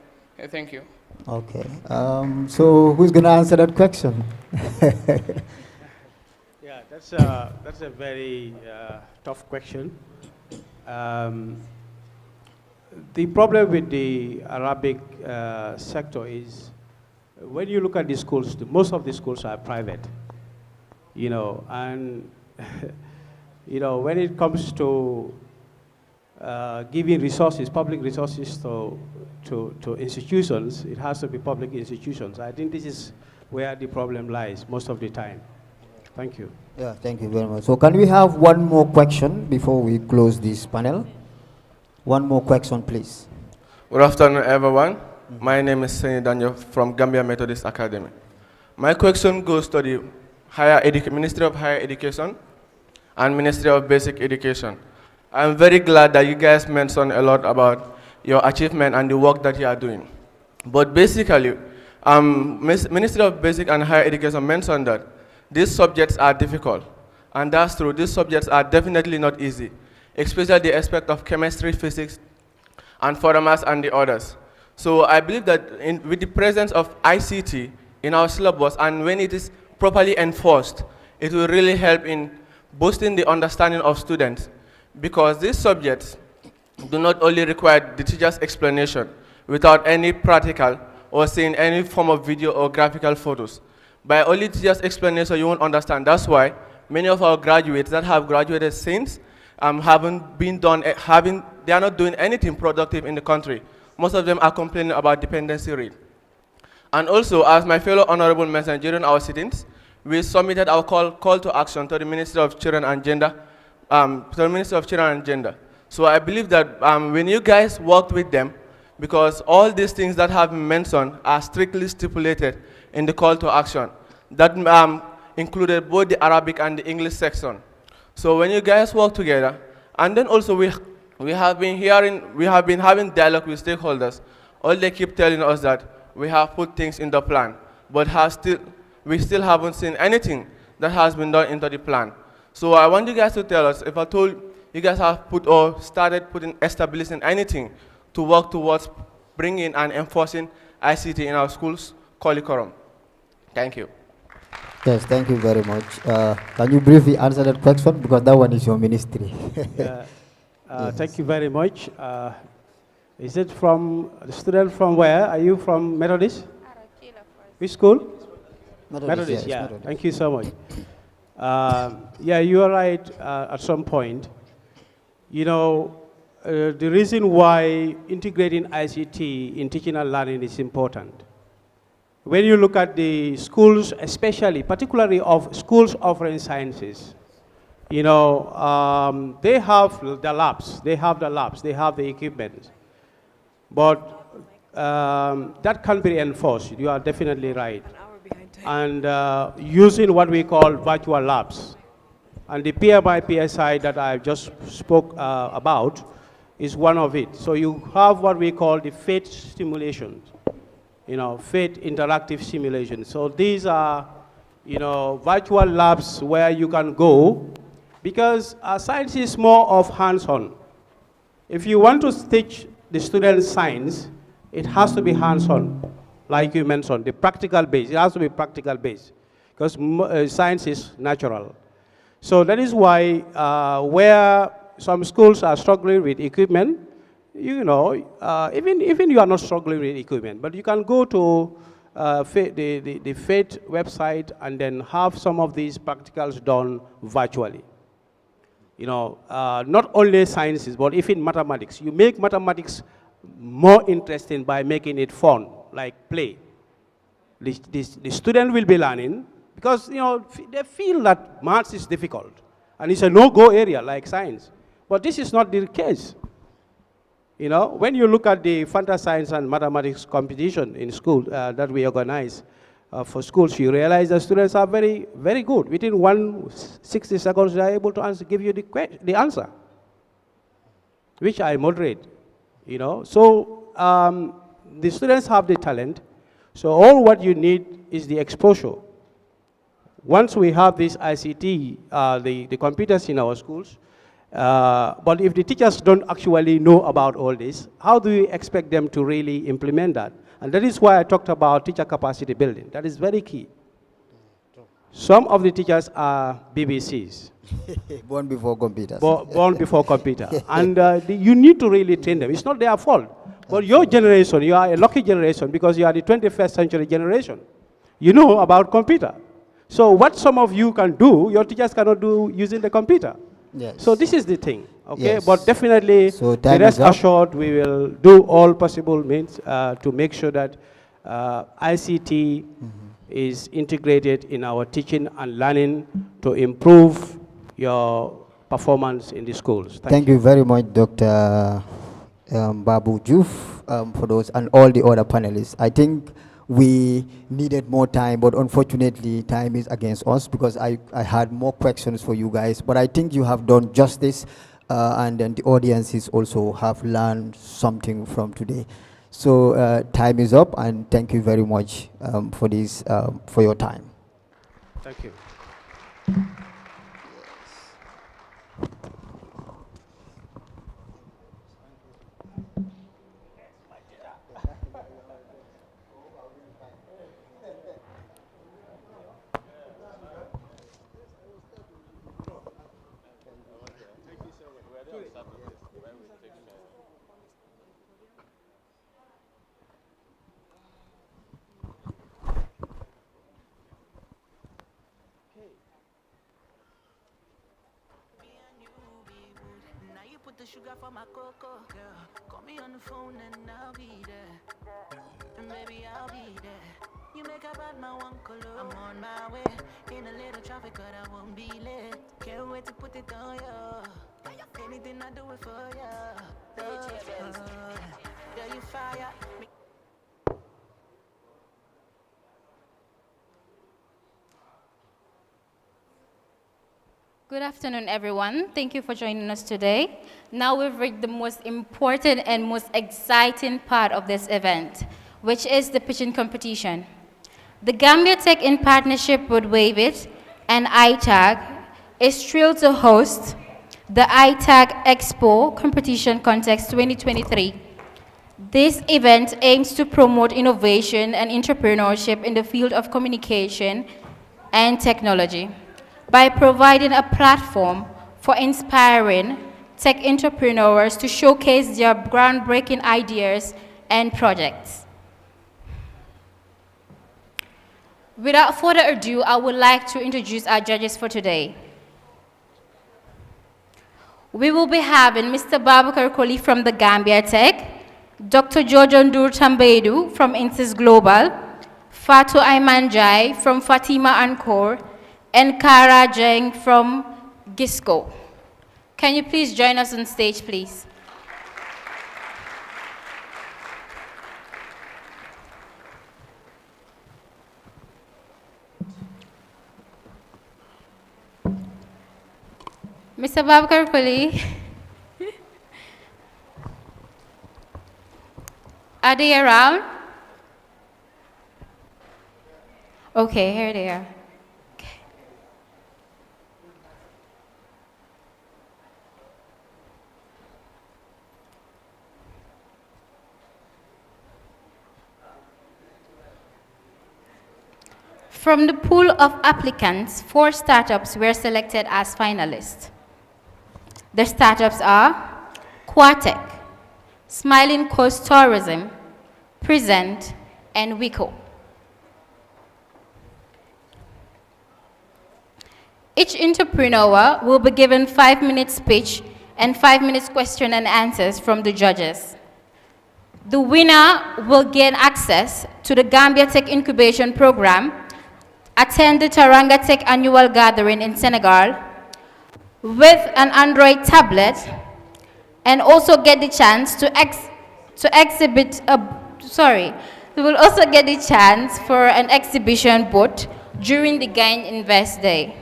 Thank you. Okay. So who's going to answer that question? Yeah, that's a very tough question. The problem with the Arabic sector is when you look at the schools, most of the schools are private, and when it comes to giving resources, public resources to institutions, it has to be public institutions. I think this is where the problem lies most of the time. Thank you. Yeah, thank you very much. So can we have one more question before we close this panel? One more question, please. Good afternoon, everyone. My name is Seni Daniel from Gambia Methodist Academy. My question goes to the Ministry of Higher Education and Ministry of Basic Education. I'm very glad that you guys mentioned a lot about your achievement and the work that you are doing. But basically, Ministry of Basic and Higher Education mentioned that these subjects are difficult. And that's true, these subjects are definitely not easy, especially the aspect of chemistry, physics, and photomath and the others. So I believe that with the presence of ICT in our syllabus and when it is properly enforced, it will really help in boosting the understanding of students, because these subjects do not only require the teacher's explanation without any practical or seeing any form of video or graphical photos. By only teacher's explanation, you won't understand. That's why many of our graduates that have graduated since they are not doing anything productive in the country. Most of them are complaining about dependency rate. And also, as my fellow honorable mentioned during our sittings, we submitted our call to action to the Ministry of Children and Gender, So I believe that when you guys worked with them, because all these things that have been mentioned are strictly stipulated in the call to action, that included both the Arabic and the English section. So when you guys work together, and then also we have been having dialogue with stakeholders. All they keep telling us that we have put things in the plan, but we still haven't seen anything that has been done into the plan. So I want you guys to tell us if I told you guys have put or started establishing anything to work towards bringing and enforcing ICT in our schools curriculum. Thank you. Yes, thank you very much. Can you briefly answer that question, because that one is your ministry? Yes. Thank you very much. Is it from the student from where? Are you from Methodist? Which school? Methodist, yeah. Methodist. Thank you so much. Yeah, you are right at some point. The reason why integrating ICT in teaching and learning is important. When you look at the schools, particularly of schools offering sciences, they have the labs, they have the equipment. But that can be enforced, you are definitely right. And using what we call virtual labs. And the peer-by-peer side that I just spoke about is one of it. So you have what we call the FATE simulations, FATE interactive simulations. So these are, virtual labs where you can go, because science is more of hands-on. If you want to teach the students science, it has to be hands-on, like you mentioned, the practical base. It has to be practical base, because science is natural. So that is why where some schools are struggling with equipment, even you are not struggling with equipment, but you can go to the FATE website and then have some of these practicals done virtually. Not only sciences, but even mathematics. You make mathematics more interesting by making it fun, like play. The student will be learning, because they feel that maths is difficult, and it's a no-go area like science. But this is not the case. When you look at the Fanta Science and Mathematics competition in school that we organize for schools, you realize that students are very, very good. Within 160 seconds, they are able to give you the answer, which I moderate. So the students have the talent. So all what you need is the exposure. Once we have this ICT, the computers in our schools, but if the teachers don't actually know about all this, how do we expect them to really implement that? And that is why I talked about teacher capacity building. That is very key. Some of the teachers are BBCs. Born before computers. Born before computer. And you need to really train them. It's not their fault. But your generation, you are a lucky generation because you are the 21st century generation. You know about computer. So what some of you can do, your teachers cannot do using the computer. Yes. So this is the thing, okay? Yes. But definitely, So the time rest is up. assured, we will do all possible means to make sure that ICT is integrated in our teaching and learning to improve your performance in the schools. Thank you very much, Dr. Babu Juf, for those and all the other panelists. I think we needed more time, but unfortunately, time is against us because I had more questions for you guys. But I think you have done justice, and then the audiences also have learned something from today. So time is up, and thank you very much for this, for your time. Thank you. The sugar for my cocoa, girl. Call me on the phone and I'll be there. And baby, I'll be there. You make a bad man one color. I'm on my way. In a little traffic, but I won't be late. Can't wait to put it on you. Anything I do it for you. Girl, you fire. Good afternoon, everyone. Thank you for joining us today. Now we've reached the most important and most exciting part of this event, which is the pitching competition. The Gambia Tech, in partnership with Waveit and iTag, is thrilled to host the iTag EXPO Competition Contest 2023. This event aims to promote innovation and entrepreneurship in the field of communication and technology by providing a platform for inspiring tech entrepreneurs to showcase their groundbreaking ideas and projects. Without further ado, I would like to introduce our judges for today. We will be having Mr. Babakar Koli from the Gambia Tech, Dr. Jojon Dur Tambaidu from Insys Global, Fatu Aymanjai from Fatima Ancor, and Kara Jeng from Gisco. Can you please join us on stage, please? Mr. Babakar Koli, are they around? Okay, here they are. From the pool of applicants, 4 startups were selected as finalists. The startups are Quartec, Smiling Coast Tourism, Present, and Wico. Each entrepreneur will be given 5 minutes speech and 5 minutes question and answers from the judges. The winner will gain access to the Gambia Tech Incubation Program, attend the Taranga Tech Annual Gathering in Senegal with an Android tablet, and also get the chance to exhibit we will also get the chance for an exhibition booth during the Gain Investment Day.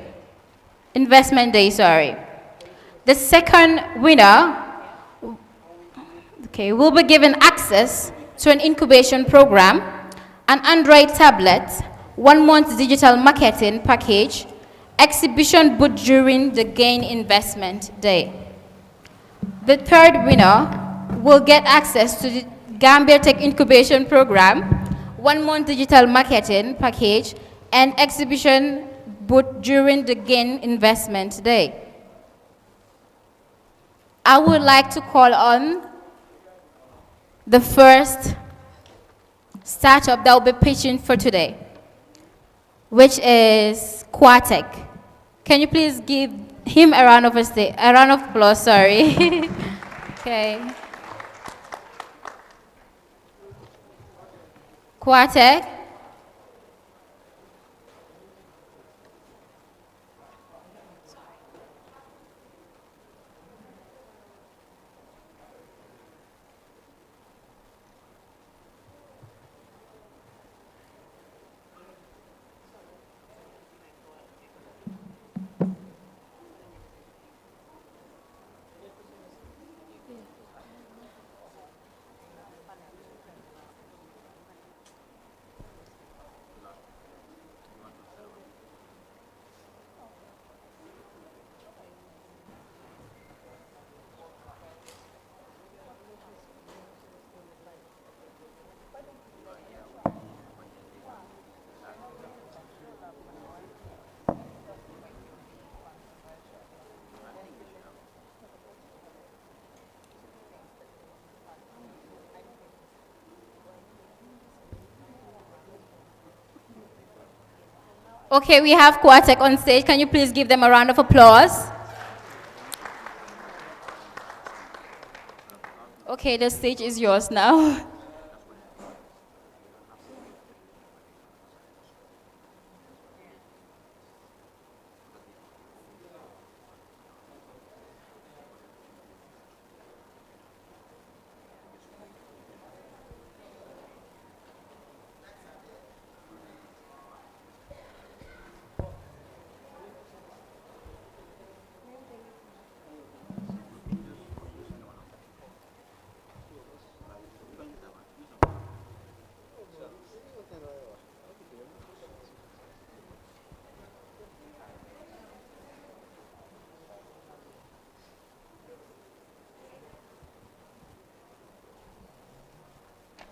The second winner will be given access to an incubation program, an Android tablet, 1 month digital marketing package, exhibition booth during the Gain Investment Day. The third winner will get access to the Gambia Tech Incubation Program, 1 month digital marketing package, and exhibition booth during the Gain Investment Day. I would like to call on the first startup that will be pitching for today, which is Quartec. Can you please give him a round of applause, sorry. Okay. Quartec. Okay, we have Quartec on stage. Can you please give them a round of applause? Okay, the stage is yours now.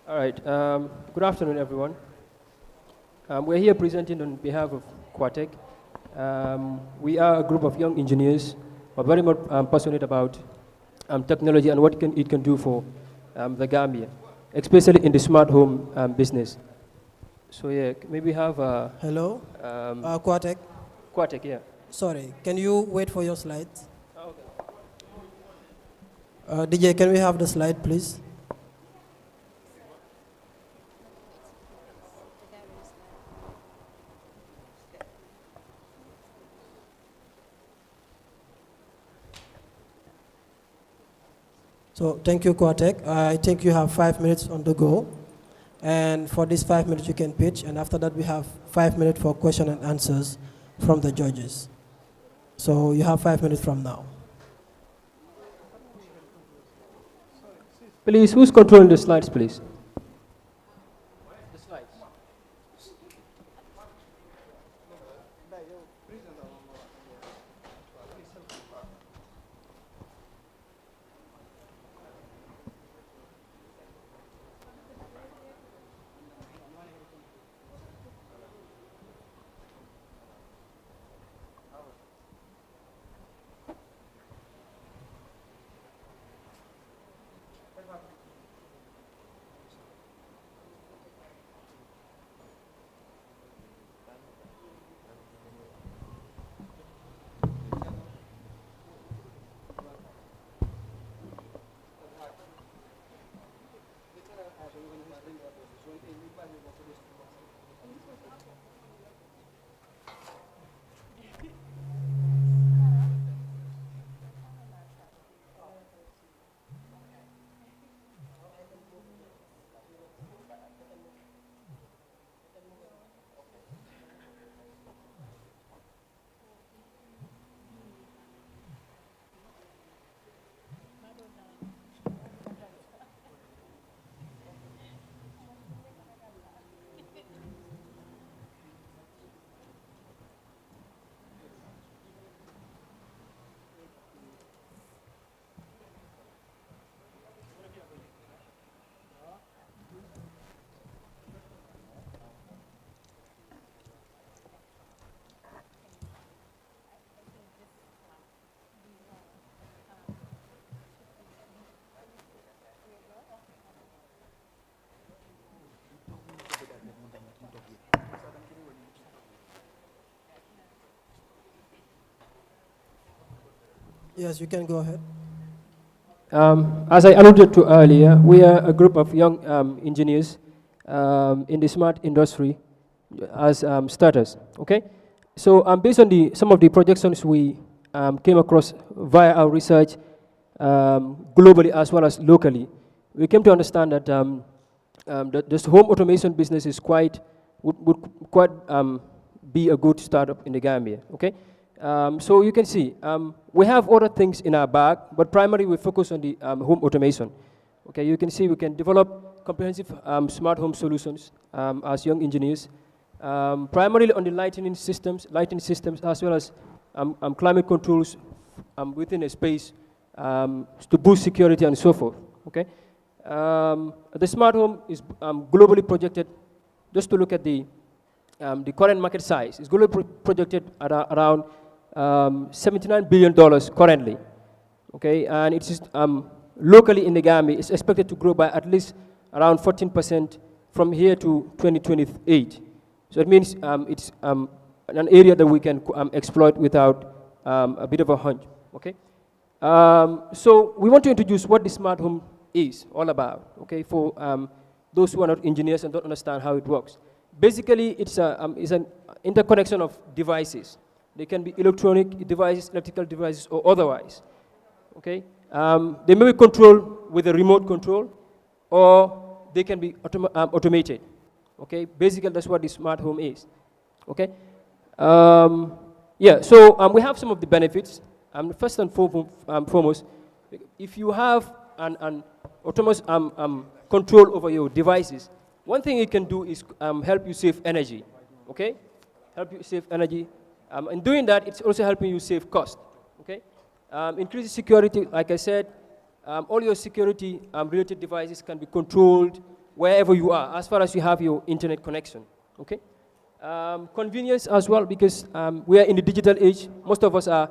All right. Good afternoon, everyone. We're here presenting on behalf of Quartec. We are a group of young engineers who are very much passionate about technology and what it can do for the Gambia, especially in the smart home business. So yeah, maybe have Hello, Quartec. Quartec, yeah. Sorry, can you wait for your slides? Oh, okay. DJ, can we have the slide, please? So thank you, Quartec. I think you have 5 minutes on the go. And for these 5 minutes, you can pitch. And after that, we have 5 minutes for question and answers from the judges. So you have 5 minutes from now. Please, who's controlling the slides, please? The slides. Yes, you can go ahead. As I alluded to earlier, we are a group of young engineers in the smart industry as starters, okay? So based on some of the projections we came across via our research globally as well as locally, we came to understand that this home automation business is would quite be a good startup in the Gambia, okay? So you can see, we have other things in our bag, but primarily we focus on the home automation. Okay, you can see we can develop comprehensive smart home solutions as young engineers, primarily on the lighting systems as well as climate controls within a space to boost security and so forth. Okay, the smart home is globally projected. Just to look at the current market size, it's globally projected at around $79 billion currently. Okay, and it's locally in the Gambia, it's expected to grow by at least around 14% from here to 2028. So it means it's an area that we can exploit without a bit of a hunch. Okay, so we want to introduce what the smart home is all about. Okay, for those who are not engineers and don't understand how it works. Basically, it's an interconnection of devices. They can be electronic devices, electrical devices, or otherwise. Okay, they may be controlled with a remote control, or they can be automated. Okay, basically that's what the smart home is. Okay, yeah. So we have some of the benefits. First and foremost, if you have an autonomous control over your devices, one thing it can do is help you save energy. Okay, help you save energy. In doing that, it's also helping you save cost. Okay, increases security. Like I said, all your security related devices can be controlled wherever you are, as far as you have your internet connection. Okay, convenience as well, because we are in the digital age. Most of us are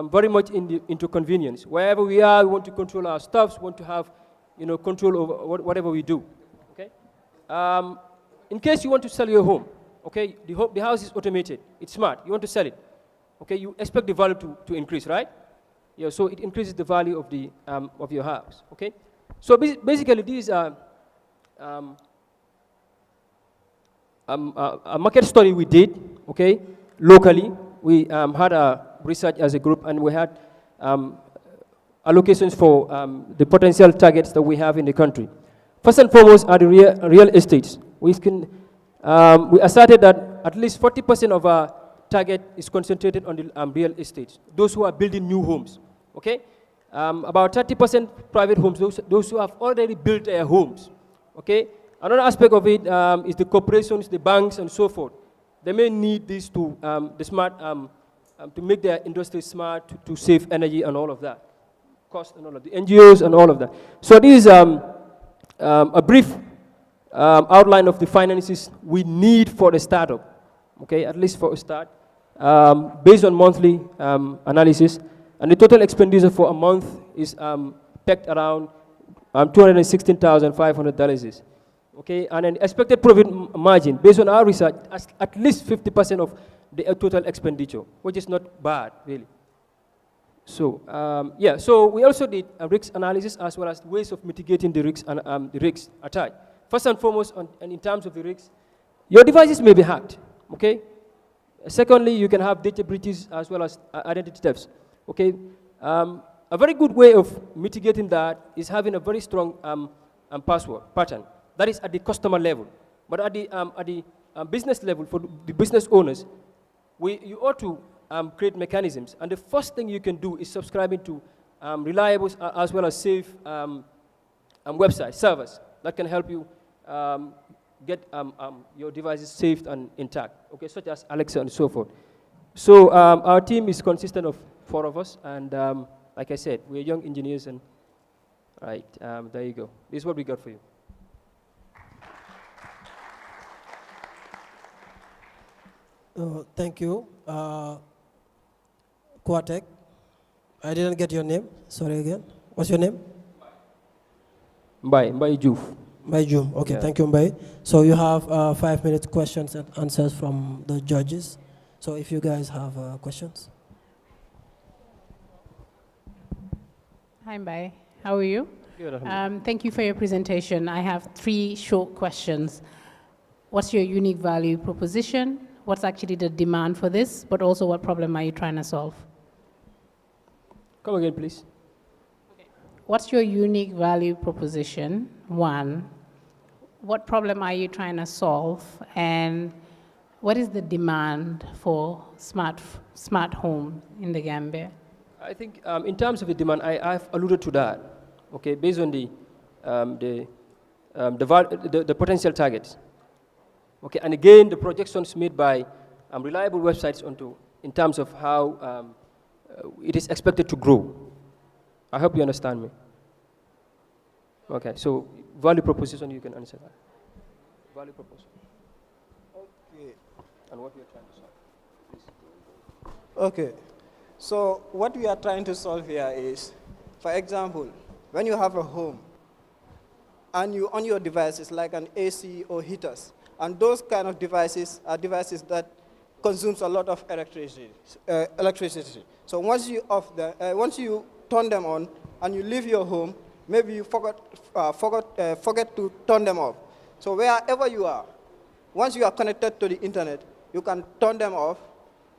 very much into convenience. Wherever we are, we want to control our stuff. We want to have, control over whatever we do. Okay, in case you want to sell your home. Okay, the house is automated. It's smart. You want to sell it. Okay, you expect the value to increase, right? Yeah, so it increases the value of your house. Okay, so basically these are a market study we did. Okay, locally we had a research as a group, and we had allocations for the potential targets that we have in the country. First and foremost are the real estates. We asserted that at least 40% of our target is concentrated on the real estates, those who are building new homes. Okay, about 30% private homes, those who have already built their homes. Okay, another aspect of it is the corporations, the banks, and so forth. They may need this to to make their industry smart, to save energy and all of that, cost and all of the NGOs and all of that. So this is a brief outline of the finances we need for the startup. Okay, at least for a start, based on monthly analysis, and the total expenditure for a month is pegged around $216,500. Okay, and an expected profit margin based on our research, at least 50% of the total expenditure, which is not bad, really. So, yeah, so we also did a risk analysis as well as ways of mitigating the risks and the risks attached. First and foremost, and in terms of the risks, your devices may be hacked, okay? Secondly, you can have data breaches as well as identity thefts, okay? A very good way of mitigating that is having a very strong password pattern. That is at the customer level. But at the business level, for the business owners, you ought to create mechanisms. And the first thing you can do is subscribing to reliable as well as safe website servers that can help you get your devices safe and intact, okay, such as Alexa and so forth. So our team is consistent of 4 of us, and like I said, we're young engineers, and right, there you go. This is what we got for you. Thank you. Quatek, I didn't get your name. Sorry again. What's your name? Mbai Juf. Mbai Juf. Okay, Yeah. thank you, Mbai. So you have 5-minute questions and answers from the judges. So if you guys have questions. Hi, Mbai. How are you? Good, alhamdulillah. Thank you for your presentation. I have 3 short questions. What's your unique value proposition? What's actually the demand for this? But also, what problem are you trying to solve? Come again, please. What's your unique value proposition? 1. What problem are you trying to solve? And what is the demand for smart home in the Gambia? I think in terms of the demand, I've alluded to that. Okay, based on the potential targets. Okay, and again, the projections made by reliable websites in terms of how it is expected to grow. I hope you understand me. Okay, so value proposition, you can answer that. Value proposition. Okay. And what we are trying to solve. Please. Okay. So what we are trying to solve here is, for example, when you have a home and you on your devices like an AC or heaters, and those kind of devices are devices that consumes a lot of electricity. So once you turn them on and you leave your home, maybe you forget to turn them off. So wherever you are, once you are connected to the internet, you can turn them off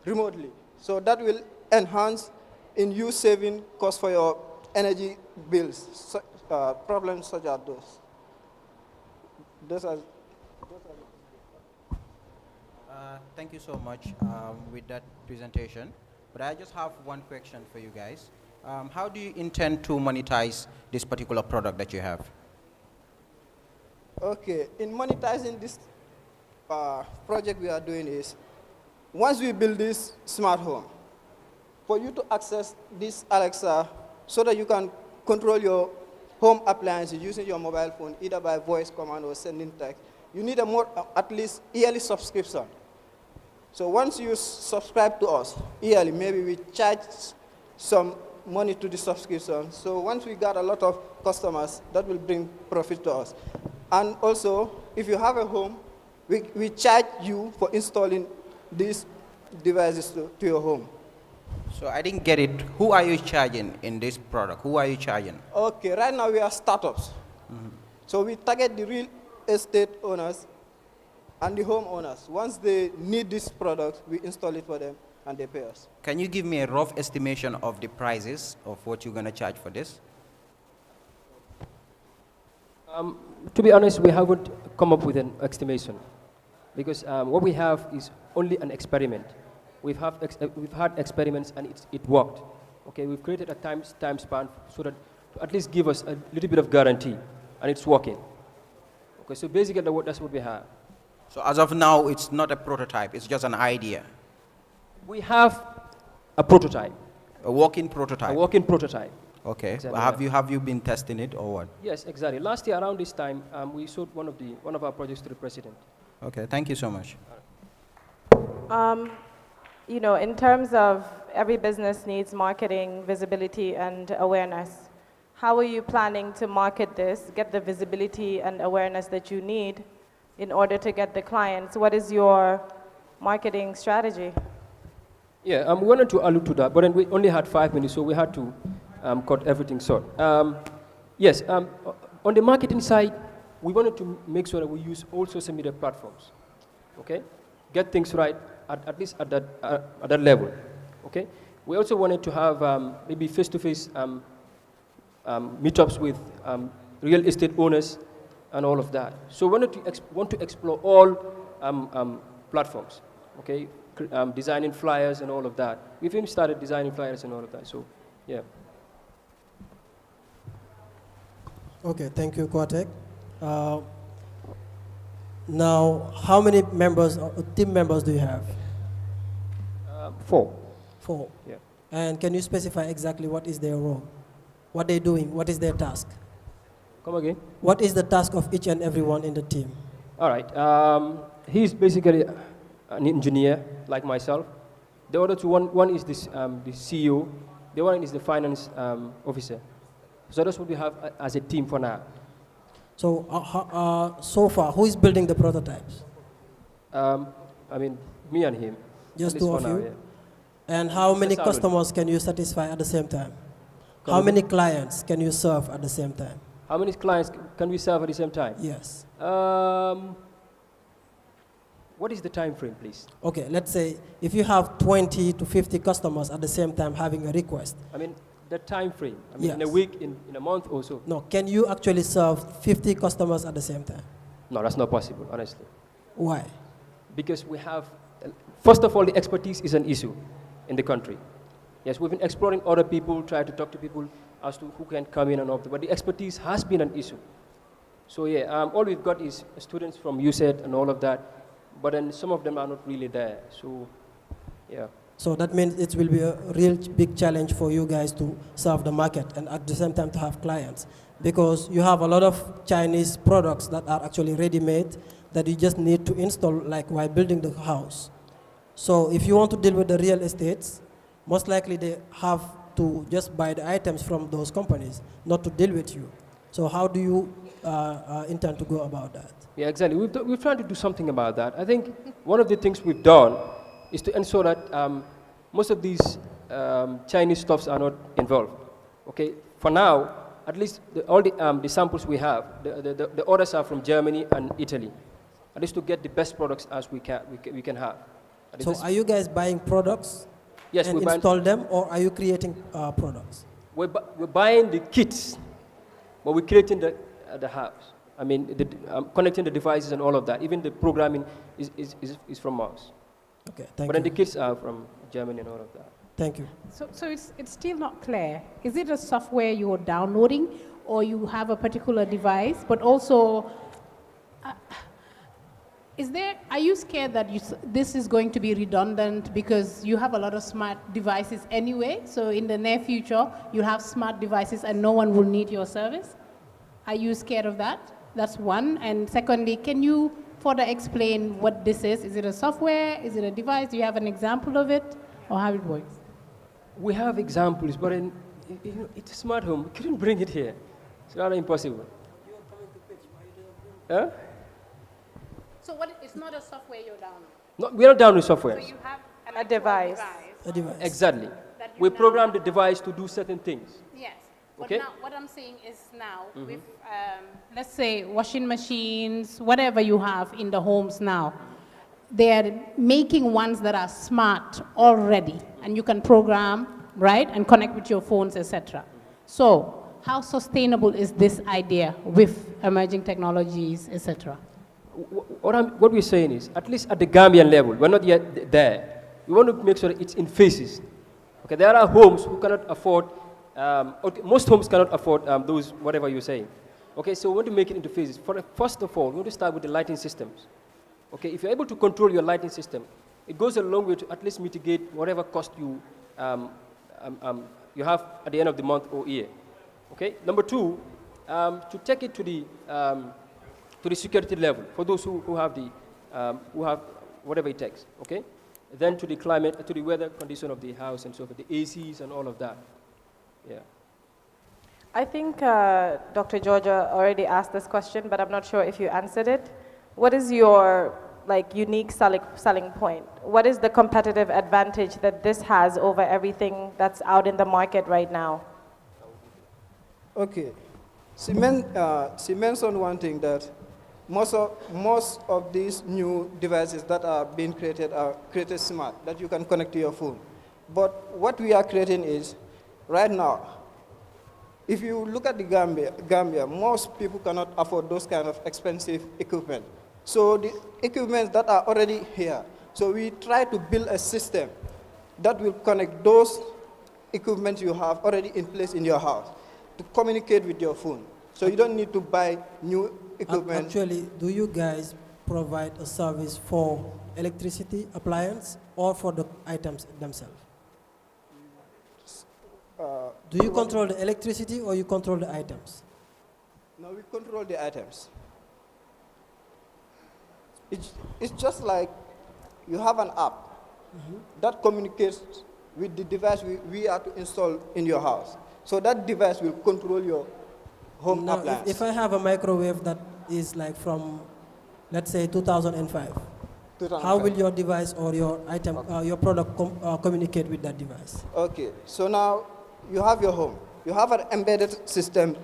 remotely. So that will enhance in you saving costs for your energy bills, problems such as those. Thank you so much with that presentation. But I just have one question for you guys. How do you intend to monetize this particular product that you have? Okay, in monetizing this project we are doing is, once we build this smart home, for you to access this Alexa so that you can control your home appliances using your mobile phone, either by voice command or sending text, you need at least yearly subscription. So once you subscribe to us yearly, maybe we charge some money to the subscription. So once we got a lot of customers, that will bring profit to us. And also, if you have a home, we charge you for installing these devices to your home. So I didn't get it. Who are you charging in this product? Who are you charging? Okay, right now we are startups. Mm-hmm. So we target the real estate owners and the homeowners. Once they need this product, we install it for them and they pay us. Can you give me a rough estimation of the prices of what you're going to charge for this? To be honest, we haven't come up with an estimation because what we have is only an experiment. We've had experiments and it worked. Okay, we've created a time span so that to at least give us a little bit of guarantee, and it's working. Okay, so basically that's what we have. So as of now, it's not a prototype, it's just an idea. We have a prototype. A working prototype? A working prototype. Okay. Exactly. Have you been testing it or what? Yes, exactly. Last year around this time, we showed one of our projects to the president. Okay, thank you so much. You know, in terms of every business needs marketing, visibility, and awareness, how are you planning to market this, get the visibility and awareness that you need in order to get the clients? What is your marketing strategy? Yeah, we wanted to allude to that, but then we only had 5 minutes, so we had to cut everything short. Yes, on the marketing side, we wanted to make sure that we use all social media platforms, okay? Get things right, at least at that level, okay? We also wanted to have maybe face-to-face meetups with real estate owners and all of that. So we want to explore all platforms, okay? Designing flyers and all of that. We've even started designing flyers and all of that, so yeah. Okay, thank you, Kwatek. Now, how many members, team members do you have? 4. 4? Yeah. And can you specify exactly what is their role? What they're doing? What is their task? Come again? What is the task of each and everyone in the team? All right. He's basically an engineer, like myself. The other two, one is this, the CEO. The one is the finance officer. So that's what we have as a team for now. So, so far, who is building the prototypes? I mean, me and him. Just 2 of you? Now, yeah. And how many customers can you satisfy at the same time? How many clients can you serve at the same time? How many clients can we serve at the same time? Yes. What is the time frame, please? Okay, let's say if you have 20 to 50 customers at the same time having a request. I mean, the time frame. I mean, Yes. in a week, in a month or so. No, can you actually serve 50 customers at the same time? No, that's not possible, honestly. Why? Because we have, first of all, the expertise is an issue in the country. Yes, we've been exploring other people, trying to talk to people as to who can come in and out, but the expertise has been an issue. So yeah, all we've got is students from USAID and all of that, but then some of them are not really there. So, yeah. So that means it will be a real big challenge for you guys to serve the market and at the same time to have clients, because you have a lot of Chinese products that are actually ready-made that you just need to install like while building the house. So if you want to deal with the real estates, most likely they have to just buy the items from those companies, not to deal with you. So how do you intend to go about that? Yeah, exactly. We're trying to do something about that. I think one of the things we've done is to ensure that most of these Chinese stuffs are not involved. Okay, for now, at least all the samples we have, the orders are from Germany and Italy. At least to get the best products as we can have. So are you guys buying products? Yes, and we're install them, or are you creating products? We're buying the kits, but we're creating the house. I mean, connecting the devices and all of that. Even the programming is from us. Okay, thank but you. But then the kits are from Germany and all of that. Thank you. So it's still not clear. Is it a software you're downloading, or you have a particular device, but also, are you scared that this is going to be redundant because you have a lot of smart devices anyway, so in the near future you'll have smart devices and no one will need your service? Are you scared of that? That's one. And secondly, can you further explain what this is? Is it a software? Is it a device? Do you have an example of it, or how it works? We have examples, but it's a smart home. We couldn't bring it here. It's rather impossible. Huh? So it's not a software you're downloading? No, we're not downloading software. So you have a device. A device. Exactly. We program the device to do certain things. Yes. Okay? But now, what I'm saying is now, with, let's say, washing machines, whatever you have in the homes now, they're making ones that are smart already, and you can program, right, and connect with your phones, etc. So how sustainable is this idea with emerging technologies, etc.? What we're saying is, at least at the Gambian level, we're not yet there. We want to make sure that it's in phases. Okay, there are homes who cannot afford, most homes cannot afford those, whatever you're saying. Okay, so we want to make it into phases. First of all, we want to start with the lighting systems. Okay, if you're able to control your lighting system, it goes a long way to at least mitigate whatever cost you have at the end of the month or year. Okay, number two, to take it to the security level for those who have whatever it takes. Okay, then to the climate, to the weather condition of the house and so forth, the ACs and all of that. Yeah. I think Dr. Georgia already asked this question, but I'm not sure if you answered it. What is your unique selling point? What is the competitive advantage that this has over everything that's out in the market right now? Okay, she mentioned one thing, that most of these new devices that are being created are created smart, that you can connect to your phone. But what we are creating is, right now, if you look at the Gambia, most people cannot afford those kind of expensive equipment. So the equipment that are already here, so we try to build a system that will connect those equipment you have already in place in your house to communicate with your phone. So you don't need to buy new equipment. Actually, do you guys provide a service for electricity, appliance, or for the items themselves? Do you control the electricity or you control the items? No, we control the items. It's just like you have an app that communicates with the device we are to install in your house. So that device will control your home appliance. If I have a microwave that is like from, let's say, 2005, how will your device or your item, your product communicate with that device? Okay, so now you have your home. You have an embedded system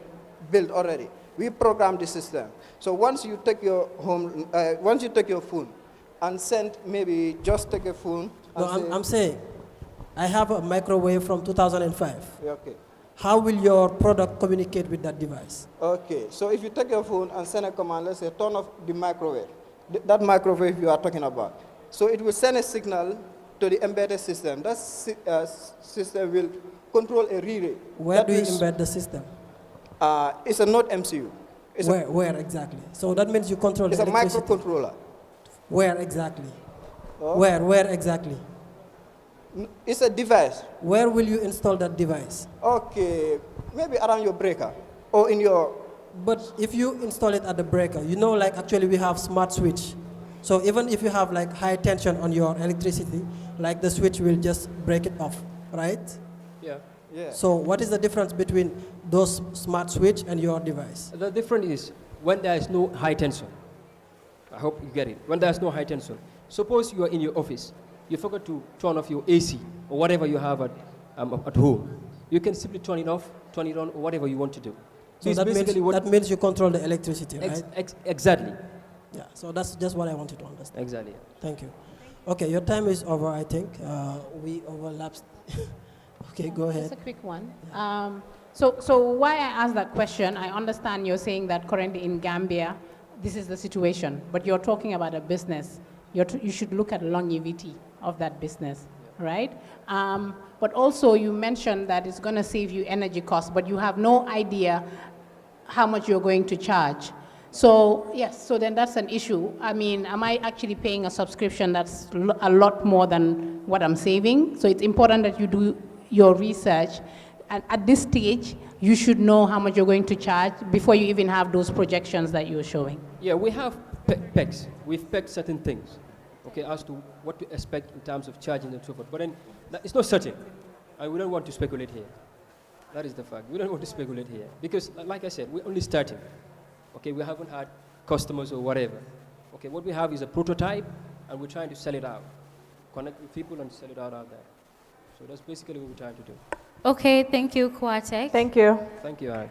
built already. We program the system. So once you take your phone and send, maybe just take a phone. No, I'm saying, I have a microwave from 2005. Okay. How will your product communicate with that device? Okay, so if you take your phone and send a command, let's say turn off the microwave, that microwave you are talking about. So it will send a signal to the embedded system. That system will control a relay. Where do you embed the system? It's a Node MCU. Where exactly? So that means you control the electricity. It's a microcontroller. Where exactly? Oh. Where exactly? It's a device. Where will you install that device? Okay, maybe around your breaker or in your... But if you install it at the breaker, you know, like actually we have smart switch. So even if you have like high tension on your electricity, like the switch will just break it off, right? Yeah. Yeah. So what is the difference between those smart switch and your device? The difference is when there is no high tension. I hope you get it. When there is no high tension. Suppose you are in your office. You forgot to turn off your AC or whatever you have at home. You can simply turn it off, turn it on, or whatever you want to do. So that means you control the electricity, right? Exactly. Yeah, so that's just what I wanted to understand. Exactly. Thank you. Okay, your time is over, I think. We overlapped. Okay, go ahead. Just a quick one. So why I asked that question, I understand you're saying that currently in Gambia, this is the situation, but you're talking about a business. You should look at longevity of that business, right? But also you mentioned that it's going to save you energy costs, but you have no idea how much you're going to charge. So yes, so then that's an issue. I mean, am I actually paying a subscription that's a lot more than what I'm saving? So it's important that you do your research. And at this stage, you should know how much you're going to charge before you even have those projections that you're showing. Yeah, we have pegs. We've pegged certain things, okay, as to what to expect in terms of charging and so forth. But then it's not certain. And we don't want to speculate here. That is the fact. We don't want to speculate here. Because, like I said, we're only starting. Okay, we haven't had customers or whatever. Okay, what we have is a prototype, and we're trying to sell it out. Connect with people and sell it out there. So that's basically what we're trying to do. Okay, thank you, Kwatek. Thank you. Thank you, Anne.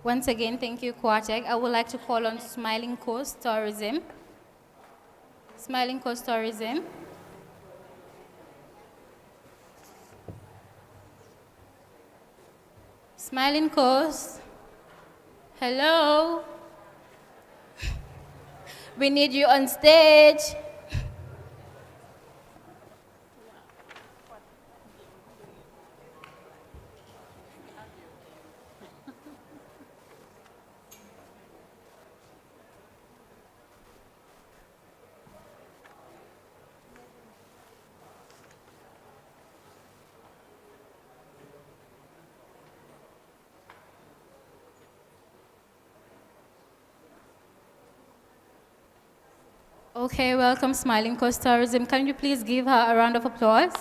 Once again, thank you, Kwatek. I would like to call on Smiling Coast Tourism. Smiling Coast Tourism. Smiling Coast. Hello. We need you on stage. Okay, welcome Smiling Coast Tourism. Can you please give her a round of applause?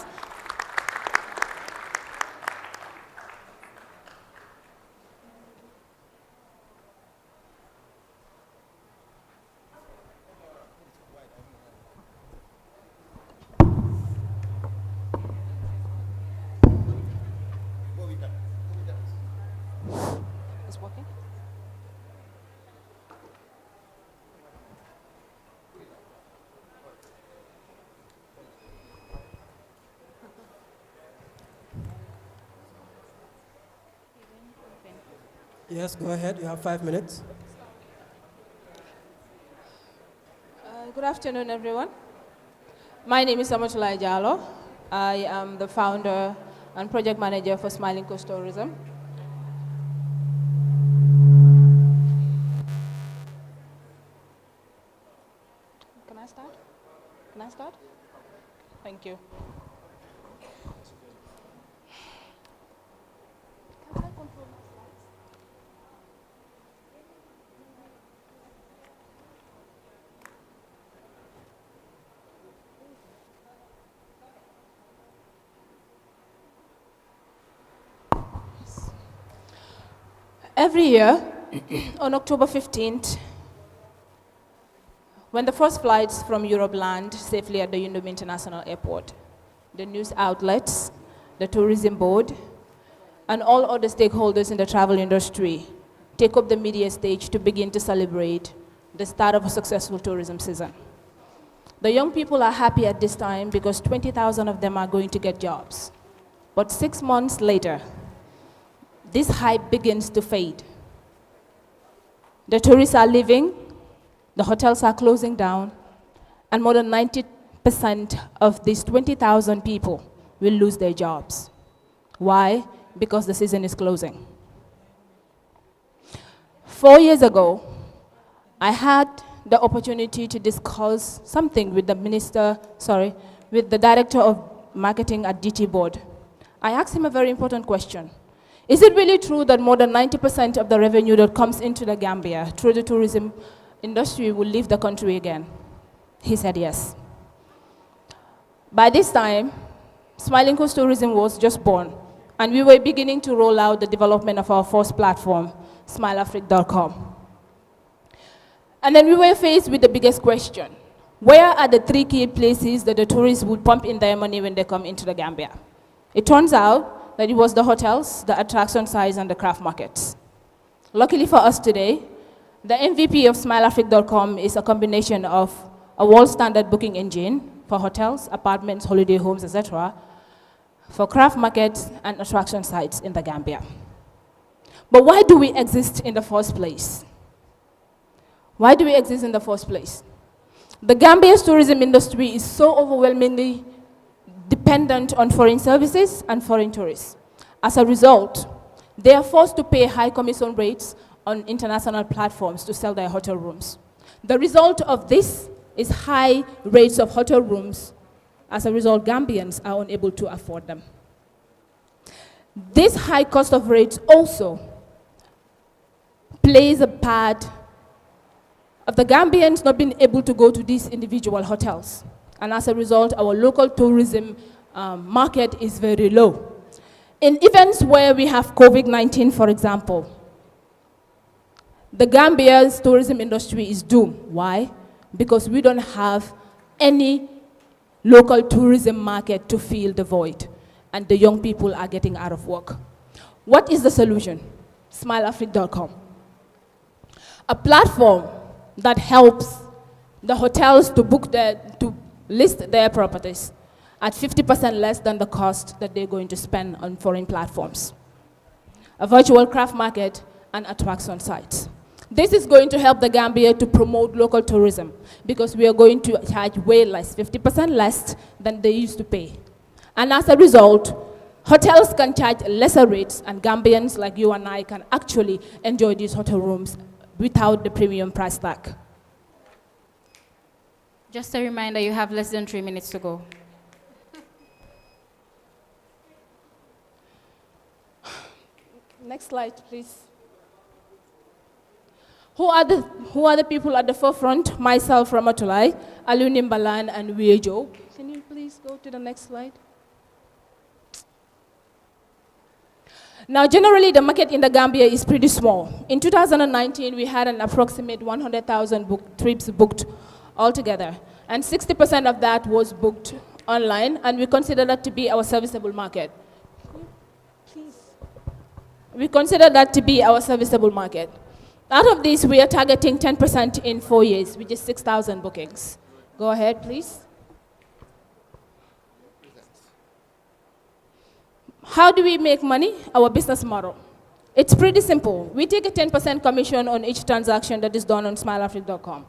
It's working? Yes, go ahead. You have 5 minutes. Good afternoon, everyone. My name is Amatulai Jallo. I am the founder and project manager for Smiling Coast Tourism. Can I start? Can I start? Thank you. Can I control my slides? Every year, on October 15th, When the first flights from Europe land safely at the Yundum International Airport, the news outlets, the tourism board, and all other stakeholders in the travel industry take up the media stage to begin to celebrate the start of a successful tourism season. The young people are happy at this time because 20,000 of them are going to get jobs. But 6 months later, this hype begins to fade. The tourists are leaving, the hotels are closing down, and more than 90% of these 20,000 people will lose their jobs. Why? Because the season is closing. 4 years ago, I had the opportunity to discuss something with with the director of marketing at DT Board. I asked him a very important question. Is it really true that more than 90% of the revenue that comes into the Gambia through the tourism industry will leave the country again? He said yes. By this time, Smiling Coast Tourism was just born, and we were beginning to roll out the development of our first platform, Smileafrica.com. And then we were faced with the biggest question. Where are the 3 key places that the tourists would pump in their money when they come into the Gambia? It turns out that it was the hotels, the attraction sites, and the craft markets. Luckily for us today, the MVP of Smileafrica.com is a combination of a world standard booking engine for hotels, apartments, holiday homes, etc., for craft markets and attraction sites in the Gambia. But why do we exist in the first place? Why do we exist in the first place? The Gambia's tourism industry is so overwhelmingly dependent on foreign services and foreign tourists. As a result, they are forced to pay high commission rates on international platforms to sell their hotel rooms. The result of this is high rates of hotel rooms. As a result, Gambians are unable to afford them. This high cost of rates also plays a part of the Gambians not being able to go to these individual hotels. And as a result, our local tourism market is very low. In events where we have COVID-19, for example, the Gambia's tourism industry is doomed. Why? Because we don't have any local tourism market to fill the void, and the young people are getting out of work. What is the solution? Smileafrica.com. A platform that helps the hotels to list their properties at 50% less than the cost that they're going to spend on foreign platforms. A virtual craft market and attraction sites. This is going to help the Gambia to promote local tourism because we are going to charge way less, 50% less than they used to pay. And as a result, hotels can charge lesser rates, and Gambians like you and I can actually enjoy these hotel rooms without the premium price tag. Just a reminder, you have less than 3 minutes to go. Next slide, please. Who are the people at the forefront? Myself, Ramatulai, Alunim Balan, and Wiejo. Can you please go to the next slide? Now, generally, the market in the Gambia is pretty small. In 2019, we had an approximate 100,000 trips booked altogether, and 60% of that was booked online, and we consider that to be our serviceable market. We consider that to be our serviceable market. Out of this, we are targeting 10% in 4 years, which is 6,000 bookings. Go ahead, please. How do we make money? Our business model. It's pretty simple. We take a 10% commission on each transaction that is done on Smileafrica.com.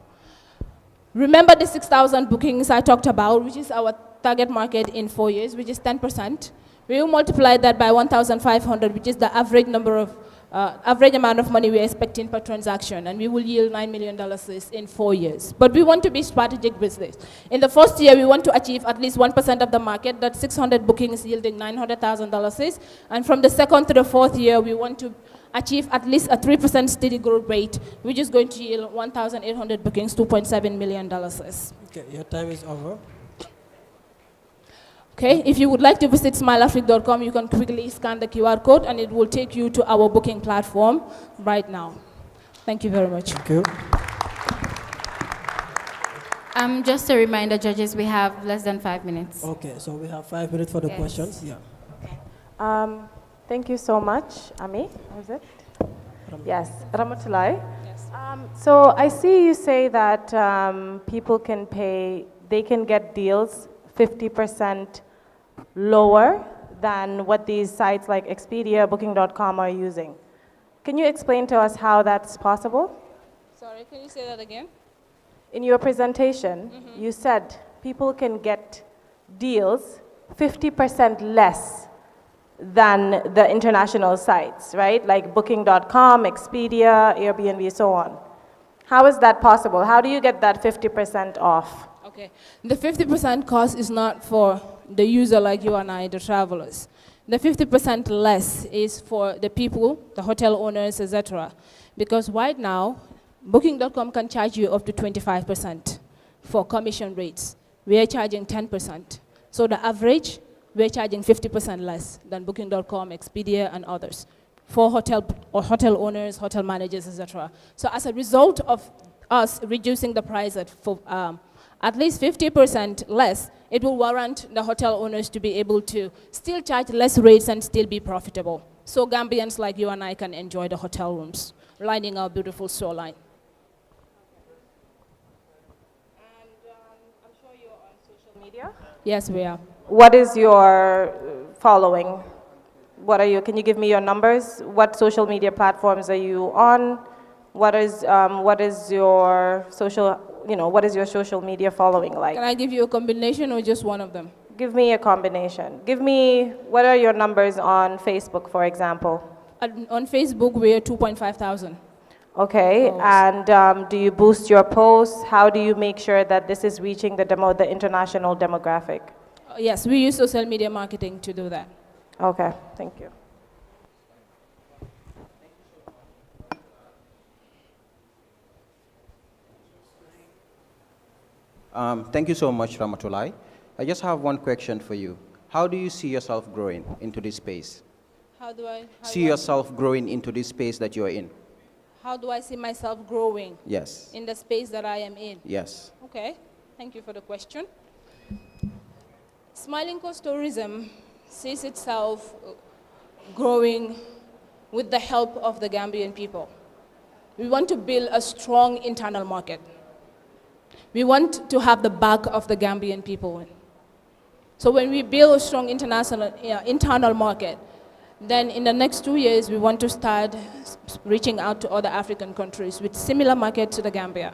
Remember the 6,000 bookings I talked about, which is our target market in 4 years, which is 10%. We will multiply that by 1,500, which is the average number of average amount of money we're expecting per transaction, and we will yield $9 million in 4 years. But we want to be strategic with this. In the first year, we want to achieve at least 1% of the market, that's 600 bookings yielding $900,000. And from the second to the fourth year, we want to achieve at least a 3% steady growth rate, which is going to yield 1,800 bookings, $2.7 million. Okay, your time is over. Okay, if you would like to visit smileafrica.com, you can quickly scan the QR code and it will take you to our booking platform right now. Thank you very much. Thank you. Just a reminder, judges, we have less than 5 minutes. Okay, so we have 5 minutes for the questions. Yeah. Thank you so much, Ami. Was it? Yes, Ramatulai. Yes. So I see you say that people can pay, they can get deals 50% lower than what these sites like Expedia, Booking.com are using. Can you explain to us how that's possible? Sorry, can you say that again? In your presentation, you said people can get deals 50% less than the international sites, right? Like Booking.com, Expedia, Airbnb, so on. How is that possible? How do you get that 50% off? Okay, the 50% cost is not for the user like you and I, the travelers. The 50% less is for the people, the hotel owners, etc. Because right now, Booking.com can charge you up to 25% for commission rates. We are charging 10%. So the average, we're charging 50% less than Booking.com, Expedia, and others for hotel owners, hotel managers, etc. So as a result of us reducing the price at least 50% less, it will warrant the hotel owners to be able to still charge less rates and still be profitable. So Gambians like you and I can enjoy the hotel rooms, lining our beautiful shoreline. Media? Yes, we are. What is your following? What are you? Can you give me your numbers? What social media platforms are you on? What is your social? What is your social media following like? Can I give you a combination or just one of them? Give me a combination. Give me what are your numbers on Facebook, for example? On Facebook, we're 2,500. Okay, and do you boost your posts? How do you make sure that this is reaching the international demographic? Yes, we use social media marketing to do that. Okay, thank you. Thank you so much, Ramatulai. I just have one question for you. How do you see yourself growing into this space? How do I see yourself growing into this space that you're in? How do I see myself growing? Yes. In the space that I am in? Yes. Okay, thank you for the question. Smiling Coast Tourism sees itself growing with the help of the Gambian people. We want to build a strong internal market. We want to have the back of the Gambian people. So when we build a strong internal market, then in the next 2 years, we want to start reaching out to other African countries with similar market to the Gambia,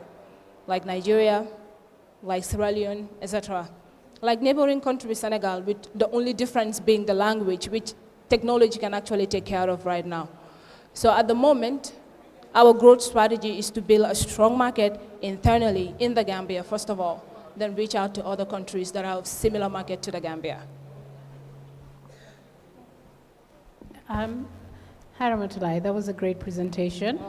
like Nigeria, like Sierra Leone, etc. Like neighboring country, Senegal, with the only difference being the language, which technology can actually take care of right now. So at the moment, our growth strategy is to build a strong market internally in the Gambia, first of all, then reach out to other countries that have similar market to the Gambia. Hi, Ramatulai. That was a great presentation.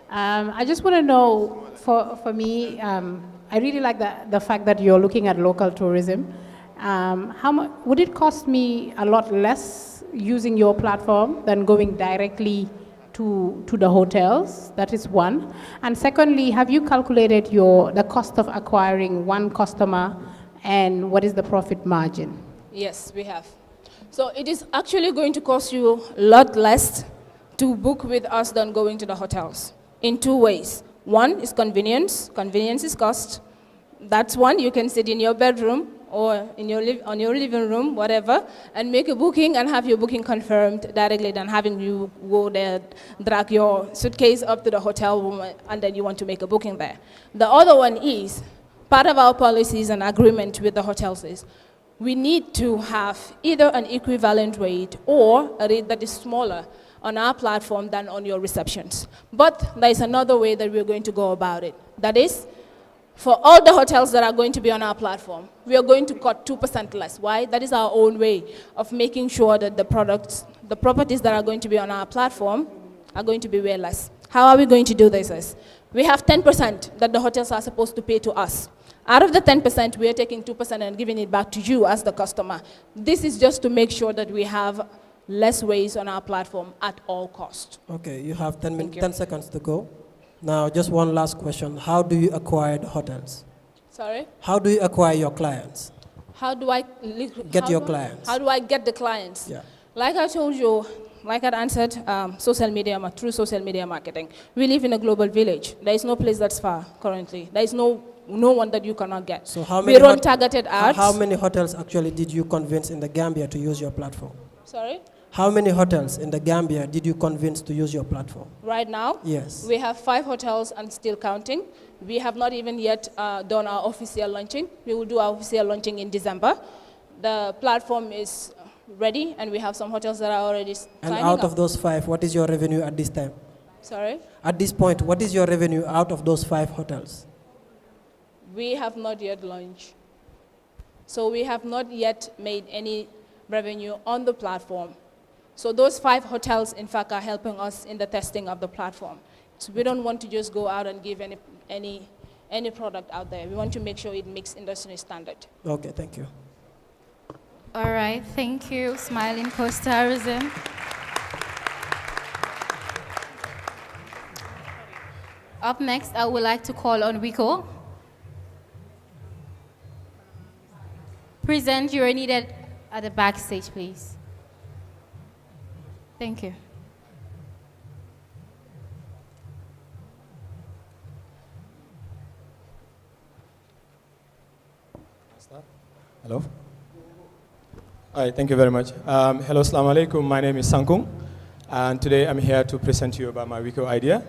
I just want to know, for me, I really like the fact that you're looking at local tourism. How much would it cost me a lot less using your platform than going directly to the hotels? That is one. And secondly, have you calculated the cost of acquiring one customer and what is the profit margin? Yes, we have. So it is actually going to cost you a lot less to book with us than going to the hotels in two ways. One is convenience. Convenience is cost. That's one. You can sit in your bedroom or on your living room, whatever, and make a booking and have your booking confirmed directly than having you go there, drag your suitcase up to the hotel room, and then you want to make a booking there. The other one is, part of our policies and agreement with the hotels is, we need to have either an equivalent rate or a rate that is smaller on our platform than on your receptions. But there is another way that we're going to go about it. That is, for all the hotels that are going to be on our platform, we are going to cut 2% less. Why? That is our own way of making sure that the properties that are going to be on our platform are going to be way less. How are we going to do this? We have 10% that the hotels are supposed to pay to us. Out of the 10%, we are taking 2% and giving it back to you as the customer. This is just to make sure that we have less waste on our platform at all costs. Okay, you have 10 seconds to go. Now, just one last question. How do you acquire the hotels? Sorry? How do you acquire your clients? How do I Get your clients. How do I get the clients? Yeah. Like I told you, like I answered, social media, through social media marketing. We live in a global village. There is no place that's far currently. There is no one that you cannot get. So how we many run targeted ads. How many hotels actually did you convince in the Gambia to use your platform? Sorry? How many hotels in the Gambia did you convince to use your platform? Right now? Yes. We have 5 hotels and still counting. We have not even yet done our official launching. We will do our official launching in December. The platform is ready, and we have some hotels that are already signing And out up. of those 5, what is your revenue at this time? Sorry? At this point, what is your revenue out of those 5 hotels? We have not yet launched. So we have not yet made any revenue on the platform. So those 5 hotels, in fact, are helping us in the testing of the platform. So we don't want to just go out and give any product out there. We want to make sure it meets industry standard. Okay, thank you. All right, thank you, Smiling Coast Tourism. Up next, I would like to call on Rico. Present, you are needed at the backstage, please. Thank you. Hello. All right, thank you very much. Hello, assalamu alaikum. My name is Sankung, and today I'm here to present to you about my Wiko idea,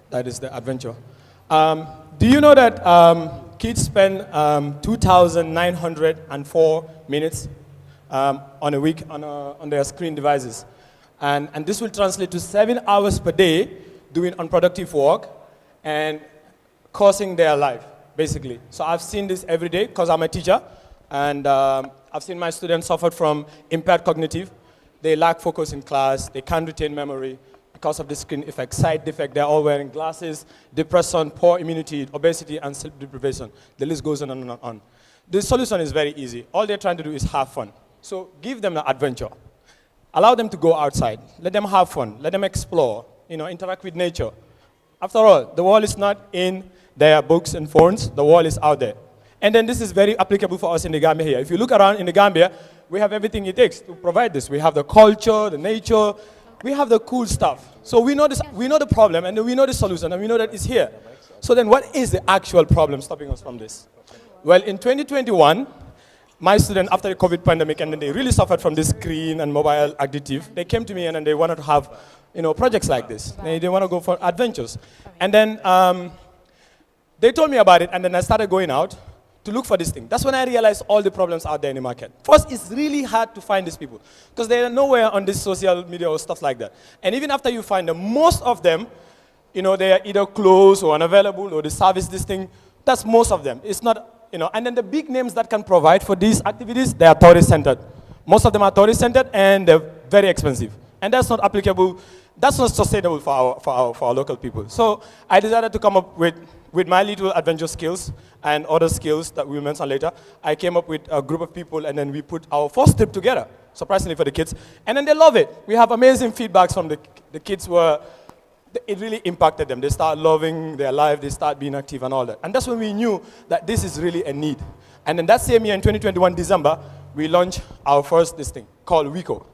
that is the adventure. Do you know that kids spend 2,904 minutes on a week on their screen devices? And this will translate to 7 hours per day doing unproductive work and causing their life, basically. So I've seen this every day because I'm a teacher, and I've seen my students suffer from impaired cognitive. They lack focus in class, they can't retain memory because of the screen effect, side effect. They're all wearing glasses, depression, poor immunity, obesity, and sleep deprivation. The list goes on and on and on. The solution is very easy. All they're trying to do is have fun. So give them an adventure. Allow them to go outside. Let them have fun. Let them explore, interact with nature. After all, the world is not in their books and phones. The world is out there. And then this is very applicable for us in the Gambia here. If you look around in the Gambia, we have everything it takes to provide this. We have the culture, the nature. We have the cool stuff. So we know this, we know the problem, and we know the solution, and we know that it's here. So then what is the actual problem stopping us from this? Well, in 2021, my student, after the COVID pandemic, and then they really suffered from this screen and mobile addictive, they came to me and then they wanted to have, projects like this. They want to go for adventures. And then they told me about it, and then I started going out to look for this thing. That's when I realized all the problems out there in the market. First, it's really hard to find these people because they are nowhere on this social media or stuff like that. And even after you find them, most of them, they are either closed or unavailable or they service this thing. That's most of them. It's not, and then the big names that can provide for these activities, they are tourist-centered. Most of them are tourist-centered and they're very expensive. And that's not applicable, that's not sustainable for our local people. So I decided to come up with my little adventure skills and other skills that we will mention later. I came up with a group of people and then we put our first trip together, surprisingly for the kids. And then they love it. We have amazing feedbacks from the kids where it really impacted them. They start loving their life, they start being active and all that. And that's when we knew that this is really a need. And then that same year in 2021, December, we launched our first this thing called Wiko.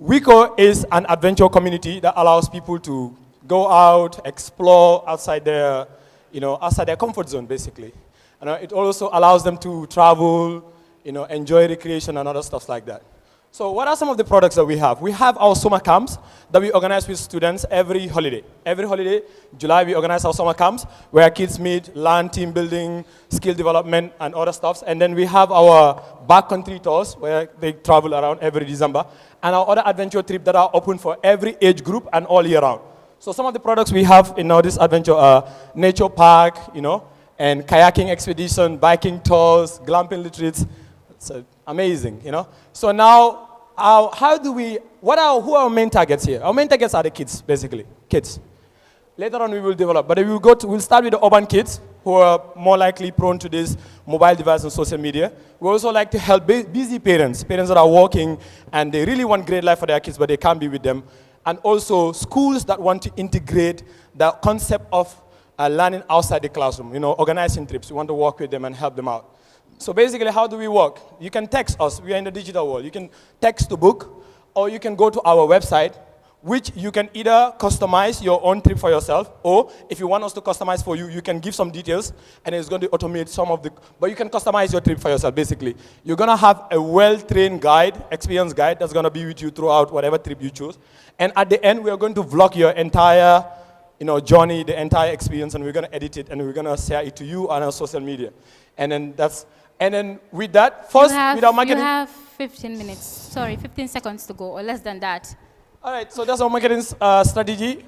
Wiko is an adventure community that allows people to go out, explore outside their, outside their comfort zone, basically. And it also allows them to travel, enjoy recreation and other stuff like that. So what are some of the products that we have? We have our summer camps that we organize with students every holiday. Every holiday, July, we organize our summer camps where kids meet, learn team building, skill development, and other stuff. And then we have our backcountry tours where they travel around every December. And our other adventure trips that are open for every age group and all year round. So some of the products we have in this adventure are nature park, and kayaking expedition, biking tours, glamping retreats. It's amazing, So now, who are our main targets here? Our main targets are the kids, basically, kids. Later on we will develop, but we'll start with the urban kids who are more likely prone to this mobile device and social media. We also like to help busy parents that are working and they really want great life for their kids, but they can't be with them. And also schools that want to integrate the concept of learning outside the classroom, organizing trips. We want to work with them and help them out. So basically, how do we work? You can text us. We are in the digital world. You can text to book, or you can go to our website, which you can either customize your own trip for yourself, or if you want us to customize for you, you can give some details, and it's going to automate some of the, but you can customize your trip for yourself, basically. You're going to have a well-trained guide, experienced guide, that's going to be with you throughout whatever trip you choose. And at the end, we are going to vlog your entire journey, the entire experience, and we're going to edit it, and we're going to share it to you on our social media. And then with that, first, without marketing. You have 15 seconds to go, or less than that. All right, so that's our marketing strategy.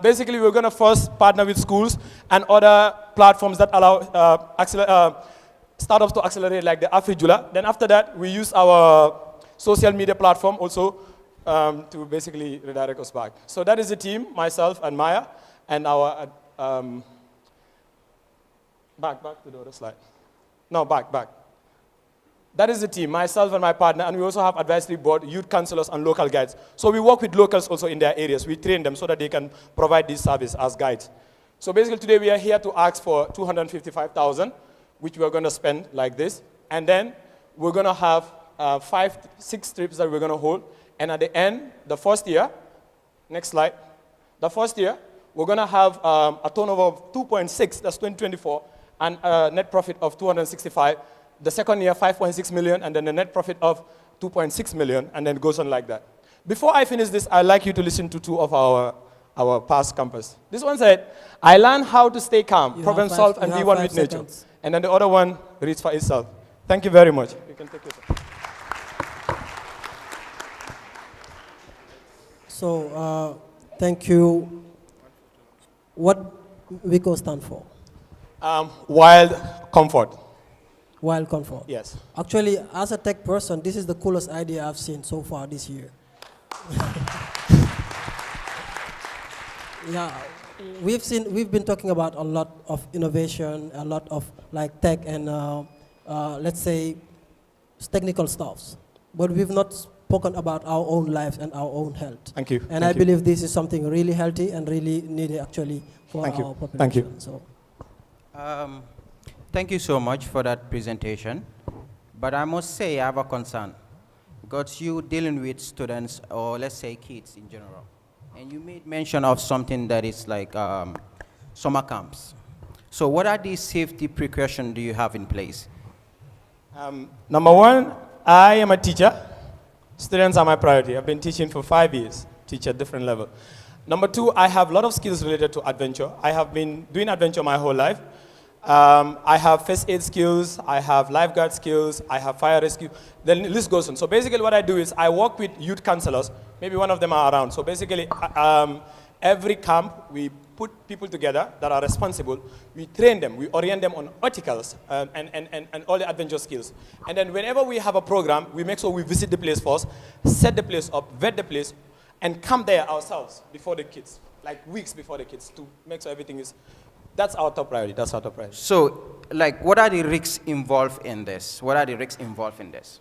Basically, we're going to first partner with schools and other platforms that allow startups to accelerate, like the AfriJula. Then after that, we use our social media platform also to basically redirect us back. So that is the team, myself and Maya, and our, back to the other slide. No, back. That is the team, myself and my partner, and we also have advisory board, youth counselors, and local guides. So we work with locals also in their areas. We train them so that they can provide this service as guides. So basically today we are here to ask for 255,000, which we are going to spend like this. And then we're going to have 6 trips that we're going to hold. And at the end, the first year, next slide, the first year, we're going to have a turnover of 2.6, that's 2024, and a net profit of 265. The second year, 5.6 million, and then the net profit of 2.6 million, and then it goes on like that. Before I finish this, I'd like you to listen to 2 of our past campers. This one said, I learned how to stay calm, problem solve, and be one with nature. And then the other one reads for itself. Thank you very much. You can take it. So, thank you. What WICO stand for? Wild comfort. Wild comfort. Yes. Actually, as a tech person, this is the coolest idea I've seen so far this year. Yeah, we've been talking about a lot of innovation, a lot of like tech and let's say technical stuffs, but we've not spoken about our own lives and our own health. Thank you. And I believe this is something really healthy and really needed actually for our population. Thank you. So. Thank you so much for that presentation. But I must say I have a concern, because you're dealing with students, or let's say kids in general. And you made mention of something that is like summer camps. So what are these safety precautions do you have in place? Number one, I am a teacher. Students are my priority. I've been teaching for 5 years, teach at different level. Number two, I have a lot of skills related to adventure. I have been doing adventure my whole life. I have first aid skills, I have lifeguard skills, I have fire rescue, the list goes on. So basically what I do is I work with youth counselors, maybe one of them are around. So basically every camp we put people together that are responsible, we train them, we orient them on articles and all the adventure skills. And then whenever we have a program, we make sure we visit the place first, set the place up, vet the place, and come there ourselves before the kids, like weeks before the kids, to make sure everything is. That's our top priority. That's our top priority. So, like, what are the risks involved in this? What are the risks involved in this?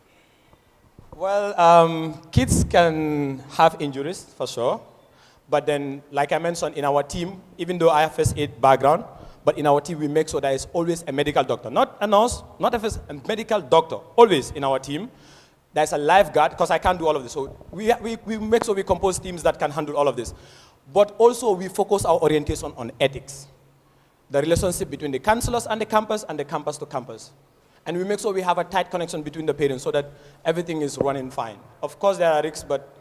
Well, kids can have injuries, for sure. But then, like I mentioned, in our team, even though I have first aid background, but in our team, we make sure there is always a medical doctor. Not a nurse, not a medical doctor. Always in our team. There's a lifeguard, because I can't do all of this. So we make sure we compose teams that can handle all of this. But also, we focus our orientation on ethics. The relationship between the counselors and the campus to campus. And we make sure we have a tight connection between the parents so that everything is running fine. Of course, there are risks, but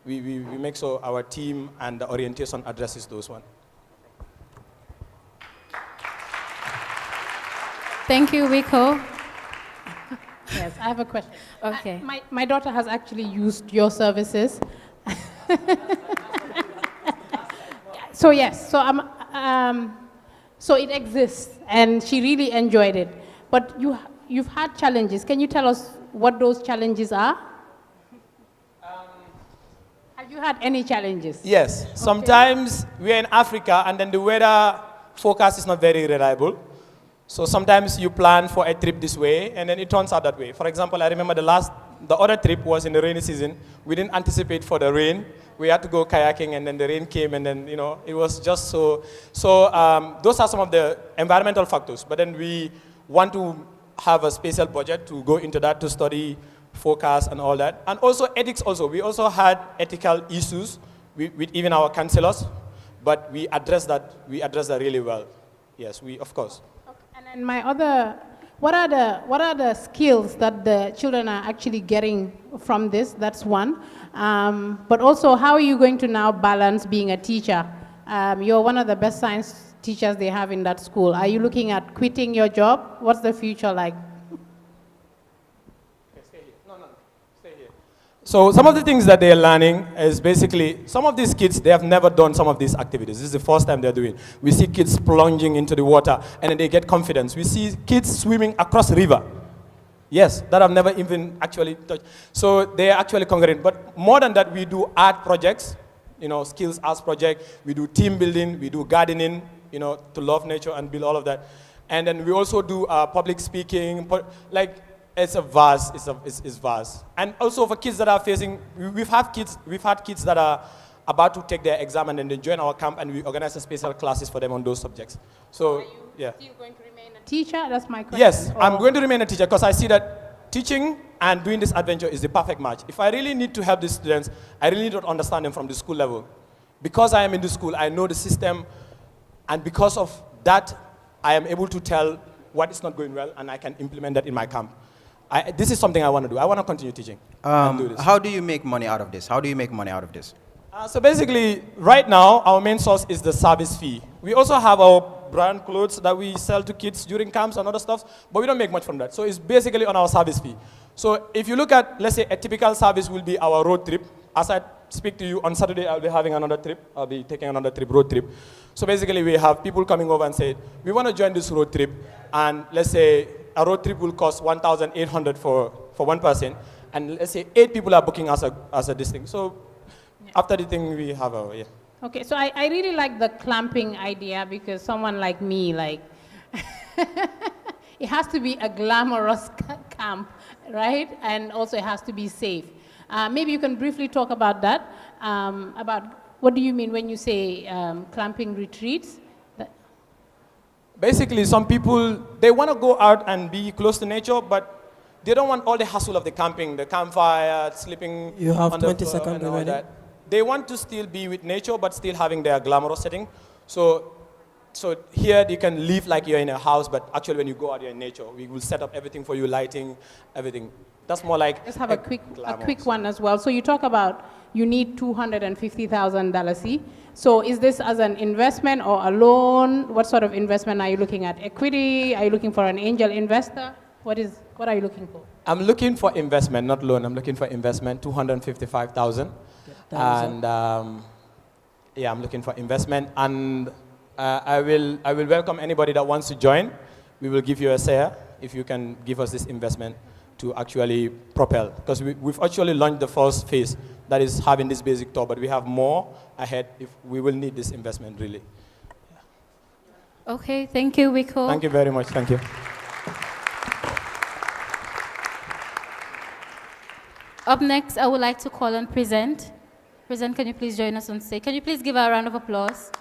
we make sure our team and the orientation addresses those ones. Thank you, Wiko. Yes, I have a question. Okay. My daughter has actually used your services. So yes, so it exists, and she really enjoyed it. But you've had challenges. Can you tell us what those challenges are? Have you had any challenges? Yes. Okay. Sometimes we're in Africa, and then the weather forecast is not very reliable. So sometimes you plan for a trip this way, and then it turns out that way. For example, I remember the last The other trip was in the rainy season. We didn't anticipate for the rain. We had to go kayaking, and then the rain came, and then, you know, it was just so. So those are some of the environmental factors. But then we want to have a special budget to go into that, to study forecast and all that. And also ethics also. We also had ethical issues with even our councillors, but we addressed that really well. Yes, of course. Okay. And then my other, what are the skills that the children are actually getting from this? That's one. But also, how are you going to now balance being a teacher? You're one of the best science teachers they have in that school. Are you looking at quitting your job? What's the future like? So some of the things that they're learning is basically, some of these kids, they have never done some of these activities. This is the first time they're doing. We see kids plunging into the water, and then they get confidence. We see kids swimming across the river. Yes, that I've never even actually touched. So they're actually congruent. But more than that, we do art projects, you know, skills arts project. We do team building. We do gardening, you know, to love nature and build all of that. And then we also do public speaking, it's vast. And also for kids that are facing, we've had kids that are about to take their exam and then they join our camp, and we organize special classes for them on those subjects. So, yeah. Still going to remain a teacher? That's my question. Yes, I'm going to remain a teacher because I see that teaching and doing this adventure is the perfect match. If I really need to help the students, I really need to understand them from the school level. Because I am in the school, I know the system, and because of that, I am able to tell what is not going well, and I can implement that in my camp. This is something I want to do. I want to continue teaching and do this. How do you make money out of this? So basically, right now, our main source is the service fee. We also have our brand clothes that we sell to kids during camps and other stuff, but we don't make much from that. So it's basically on our service fee. So if you look at, let's say, a typical service will be our road trip. As I speak to you on Saturday, I'll be having another trip. I'll be taking another trip, road trip. So basically, we have people coming over and say, we want to join this road trip, and let's say a road trip will cost 1,800 for one person, and let's say 8 people are booking as a this thing. So after the thing, we have a, yeah. Okay, so I really like the clamping idea, because someone like me, like, it has to be a glamorous camp, right? And also it has to be safe. Maybe you can briefly talk about that, about what do you mean when you say clamping retreats? Basically, some people, they want to go out and be close to nature, but they don't want all the hassle of the camping, the campfire, sleeping. You have on 20 the floor seconds and all remaining. that. They want to still be with nature, but still having their glamorous setting. So here you can live like you're in a house, but actually when you go out, you're in nature. We will set up everything for you, lighting, everything. That's more like Let's have a quick one as well. So you talk about you need $250,000. So is this as an investment or a loan? What sort of investment are you looking at? Equity? Are you looking for an angel investor? What are you looking for? I'm looking for investment, not loan. I'm looking for investment, $255,000. And yeah, I'm looking for investment. And I will welcome anybody that wants to join. We will give you a share if you can give us this investment to actually propel. Because we've actually launched the first phase, that is having this basic tour, but we have more ahead if we will need this investment, really. Okay, thank you, Wiko. Thank you very much, thank you. Up next, I would like to call on Present. Present, can you please join us on stage? Can you please give her a round of applause?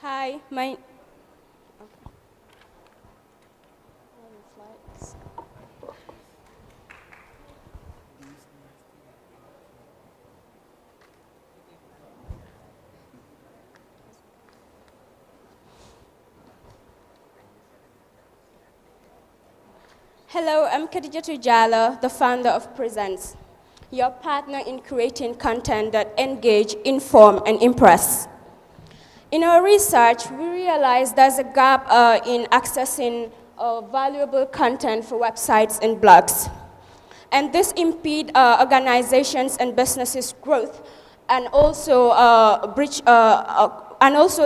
Hi, my Hello, I'm Khadija Jala, the founder of Presents, your partner in creating content that engage, inform, and impress. In our research, we realized there's a gap in accessing valuable content for websites and blogs. And this impedes organizations and businesses' growth, and also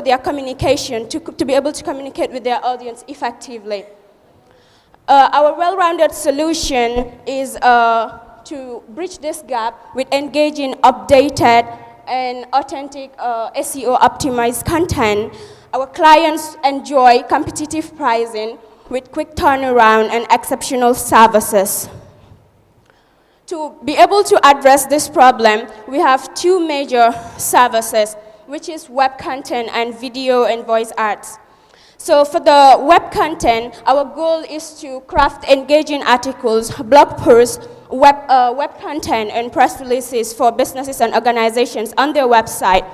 their communication, to be able to communicate with their audience effectively. Our well-rounded solution is to bridge this gap with engaging, updated, and authentic SEO optimized content, our clients enjoy competitive pricing with quick turnaround and exceptional services. To be able to address this problem, we have two major services, which is web content and video and voice ads. So for the web content, our goal is to craft engaging articles, blog posts, web content, and press releases for businesses and organizations on their website.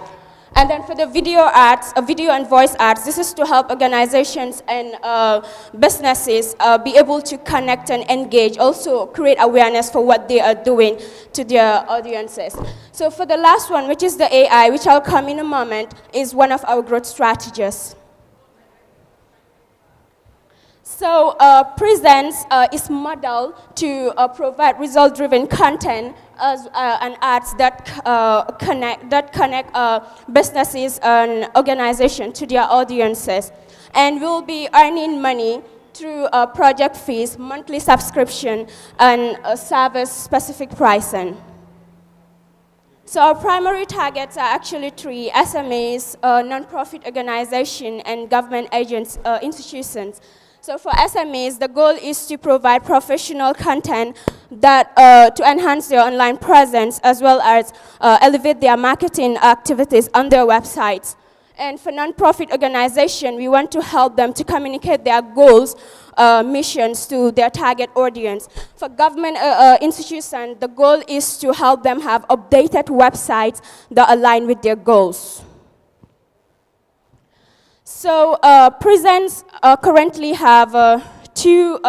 And then for the video ads, video and voice ads, this is to help organizations and businesses be able to connect and engage, also create awareness for what they are doing to their audiences. So for the last one, which is the AI, which I'll come in a moment, is one of our growth strategies. So Presence is modeled to provide result-driven content and ads that connect businesses and organizations to their audiences. And we'll be earning money through project fees, monthly subscription, and service-specific pricing. So our primary targets are actually three: SMEs, non-profit organizations, and government agents, institutions. So for SMEs, the goal is to provide professional content that to enhance their online presence, as well as elevate their marketing activities on their websites. And for non-profit organizations, we want to help them to communicate their goals, missions to their target audience. For government institutions, the goal is to help them have updated websites that align with their goals. So Presence currently have two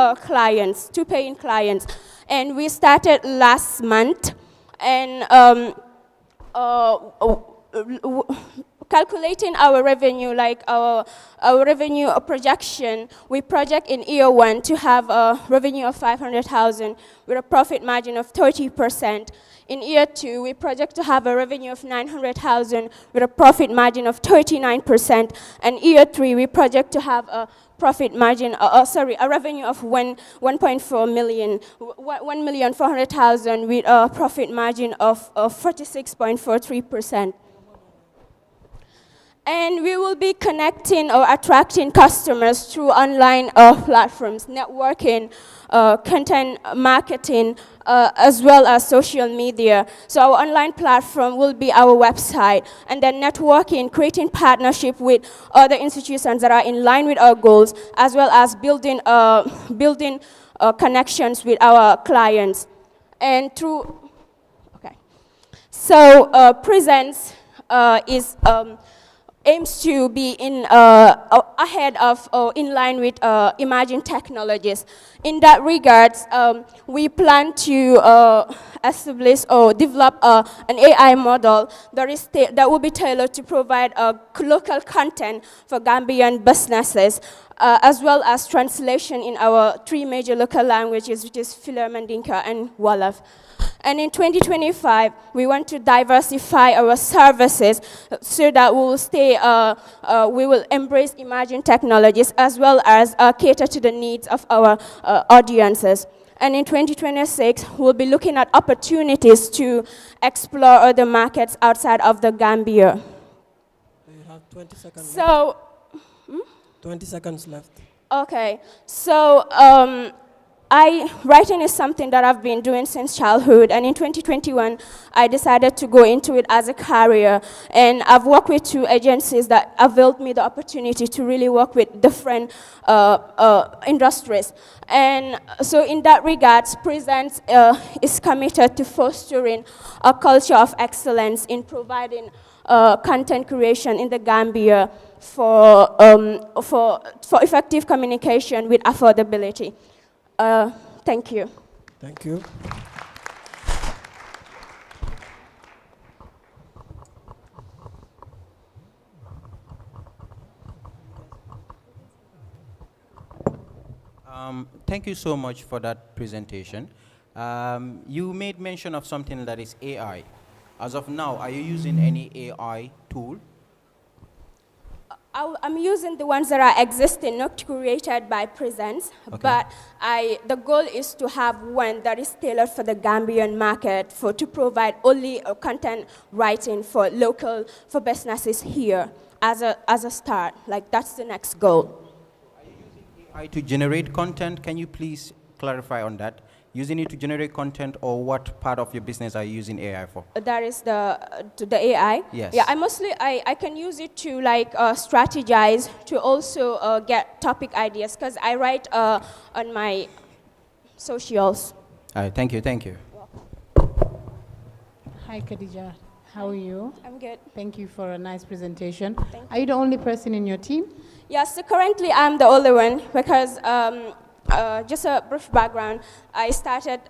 paying clients, and we started last month. And calculating our revenue, like our revenue projection, we project in year one to have a revenue of 500,000 with a profit margin of 30%. In year two, we project to have a revenue of 900,000 with a profit margin of 39%. And year three, we project to have a profit margin, a revenue of 1.4 million, 1,400,000 with a profit margin of 46.43%. And we will be connecting or attracting customers through online platforms, networking, content marketing, as well as social media. So our online platform will be our website, and then networking, creating partnership with other institutions that are in line with our goals, as well as building connections with our clients. And through, so Presence is aims to be ahead of or in line with emerging technologies. In that regard, we plan to establish or develop an AI model that will be tailored to provide local content for Gambian businesses, as well as translation in our three major local languages, which is Fila, Mandinka, and Wolof. And in 2025, we want to diversify our services so that we will embrace emerging technologies, as well as cater to the needs of our audiences. And in 2026, we'll be looking at opportunities to explore other markets outside of the Gambia. You have 20 seconds so, left. 20 seconds left. Okay, so writing is something that I've been doing since childhood, and in 2021, I decided to go into it as a career, and I've worked with two agencies that availed me the opportunity to really work with different industries. And so in that regard, Presence is committed to fostering a culture of excellence in providing content creation in the Gambia for effective communication with affordability. Thank you. Thank you. Thank you so much for that presentation. You made mention of something that is AI. As of now, are you using any AI tool? I'm using the ones that are existing, not curated by Presence, but the goal is to have one that is tailored for the Gambian market to provide only content writing for businesses here as a start. Like, that's the next goal. Are you using AI to generate content? Can you please clarify on that? Using it to generate content, or what part of your business are you using AI for? That is the AI. Yes. Yeah, I can use it to like strategize, to also get topic ideas, because I write on my socials. All right, thank you, thank you. Hi, Khadija. How are you? I'm good. Thank you for a nice presentation. Are you the only person in your team? Yes, so currently I'm the only one, because just a brief background, I started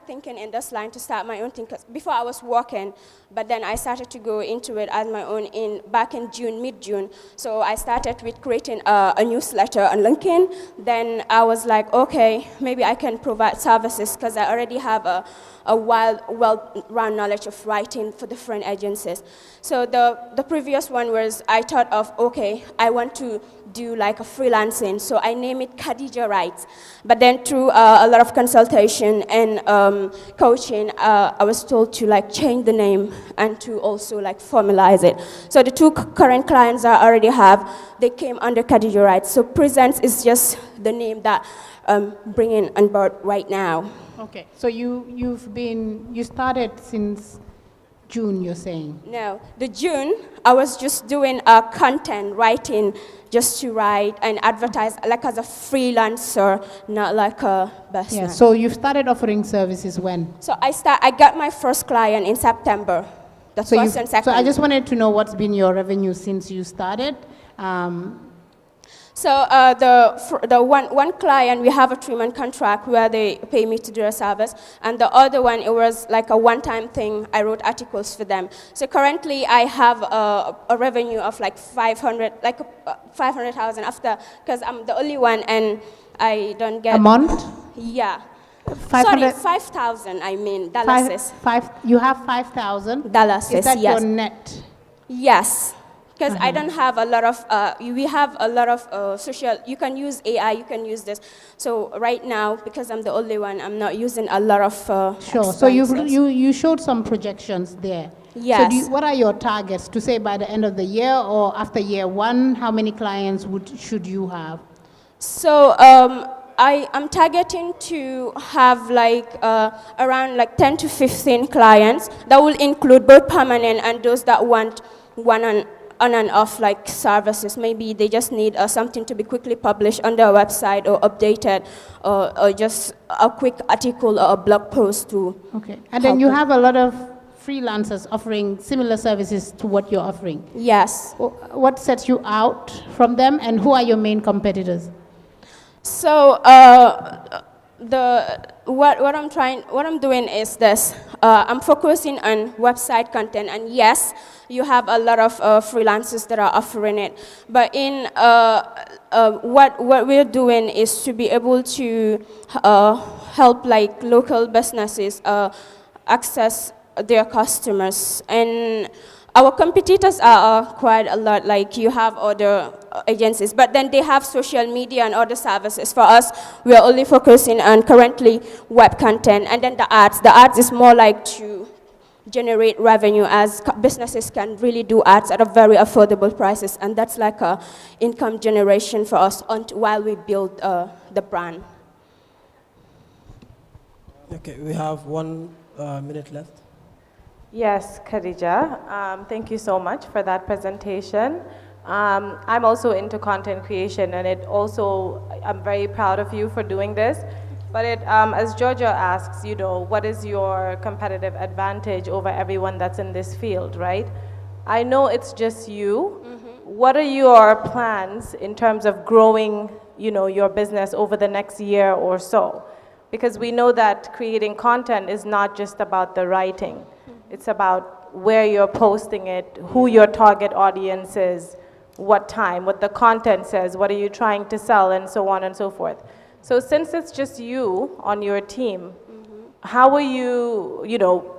thinking in this line to start my own thing, because before I was working, but then I started to go into it as my own back in June, mid-June. So I started with creating a newsletter on LinkedIn. Then I was like, okay, maybe I can provide services, because I already have a well-rounded knowledge of writing for different agencies. So the previous one was, I thought of, okay, I want to do like a freelancing, so I named it Khadija Writes. But then through a lot of consultation and coaching, I was told to like change the name and to also like formalize it. So the two current clients I already have, they came under Khadija Writes. So Presence is just the name that I'm bringing on board right now. Okay, so you started since June, you're saying? No, the June, I was just doing content writing, just to write and advertise, like as a freelancer, not like a business. Yeah, so you started offering services when? So I got my first client in September. The first and second. So I just wanted to know what's been your revenue since you started. So the one client, we have a 3-month contract where they pay me to do a service, and the other one, it was like a one-time thing. I wrote articles for them. So currently I have a revenue of like 500,000 after, because I'm the only one and I don't get a month. Yeah. 500. Sorry, 5,000. I mean dollars. You have $5,000. Dollars. Is that yes. your net? Yes. Because I don't have a lot of, we have a lot of social, you can use AI, you can use this. So right now, because I'm the only one, I'm not using a lot of Sure, so you showed some projections there. Yes. So what are your targets to say by the end of the year or after year one, how many clients should you have? So I'm targeting to have like around like 10 to 15 clients. That will include both permanent and those that want on and off like services. Maybe they just need something to be quickly published on their website or updated, or just a quick article or a blog post to. Okay, and then you have a lot of freelancers offering similar services to what you're offering. Yes. What sets you out from them, and who are your main competitors? So what I'm doing is this. I'm focusing on website content, and yes, you have a lot of freelancers that are offering it. But in what we're doing is to be able to help like local businesses access their customers. And our competitors are quite a lot, like you have other agencies, but then they have social media and other services. For us, we are only focusing on currently web content, and then the ads. The ads is more like to generate revenue, as businesses can really do ads at a very affordable prices, and that's like a income generation for us while we build the brand. Okay, we have 1 minute left. Yes, Khadija, thank you so much for that presentation. I'm also into content creation, and I'm very proud of you for doing this. But as Georgia asks, what is your competitive advantage over everyone that's in this field, right? I know it's just you. What are your plans in terms of growing, your business over the next year or so? Because we know that creating content is not just about the writing. It's about where you're posting it, who your target audience is, what time, what the content says, what are you trying to sell, and so on and so forth. So since it's just you on your team, how are you,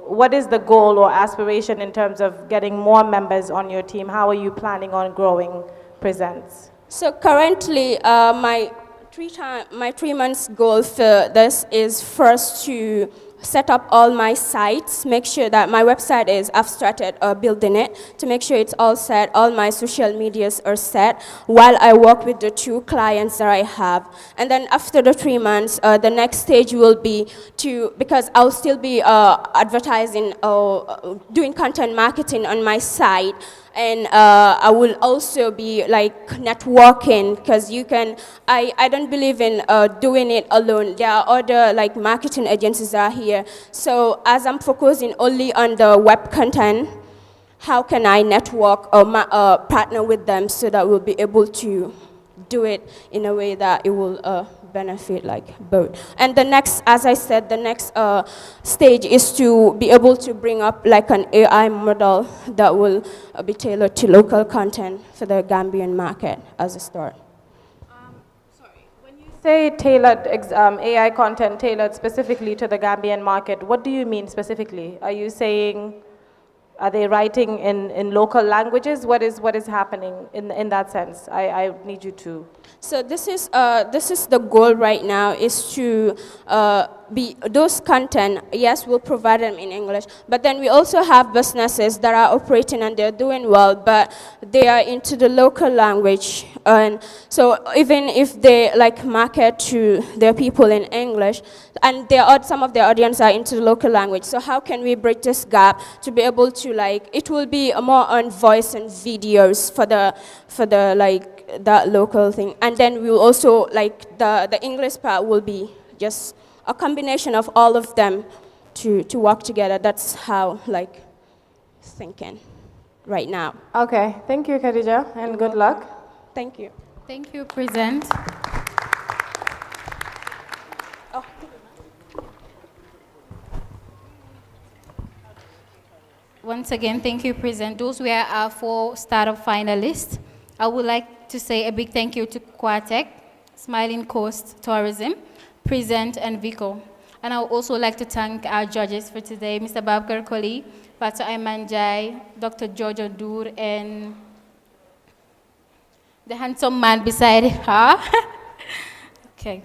what is the goal or aspiration in terms of getting more members on your team? How are you planning on growing Presents? So currently, my 3 months goal for this is first to set up all my sites, make sure that my website is, I've started building it, to make sure it's all set, all my social medias are set, while I work with the 2 clients that I have. And then after the 3 months, the next stage will be to, because I'll still be advertising, doing content marketing on my site, and I will also be like networking, because you can, I don't believe in doing it alone. There are other like marketing agencies that are here. So as I'm focusing only on the web content, how can I network or partner with them so that we'll be able to do it in a way that it will benefit like both. And the next, as I said, the next stage is to be able to bring up like an AI model that will be tailored to local content for the Gambian market as a start. Say tailored AI content tailored specifically to the Gambian market. What do you mean specifically? Are you saying, are they writing in local languages? What is happening in that sense? I need you to. So this is the goal right now, is to be those content. Yes, we'll provide them in English, but then we also have businesses that are operating and they're doing well, but they are into the local language. And so even if they like market to their people in English, and some of their audience are into the local language. So how can we bridge this gap to be able to like, it will be more on voice and videos for the like that local thing. And then we'll also like the English part will be just a combination of all of them to work together. That's how like thinking right now. Okay, thank you, Khadija, and good luck. Thank you. Thank you, Present. Once again, thank you, Present. Those were our 4 startup finalists. I would like to say a big thank you to Quatec, Smiling Coast Tourism, Present, and Vico. And I would also like to thank our judges for today, Mr. Babkar Koli, Pastor Ayman Jai, Dr. Jojo Dur, and the handsome man beside her. Okay.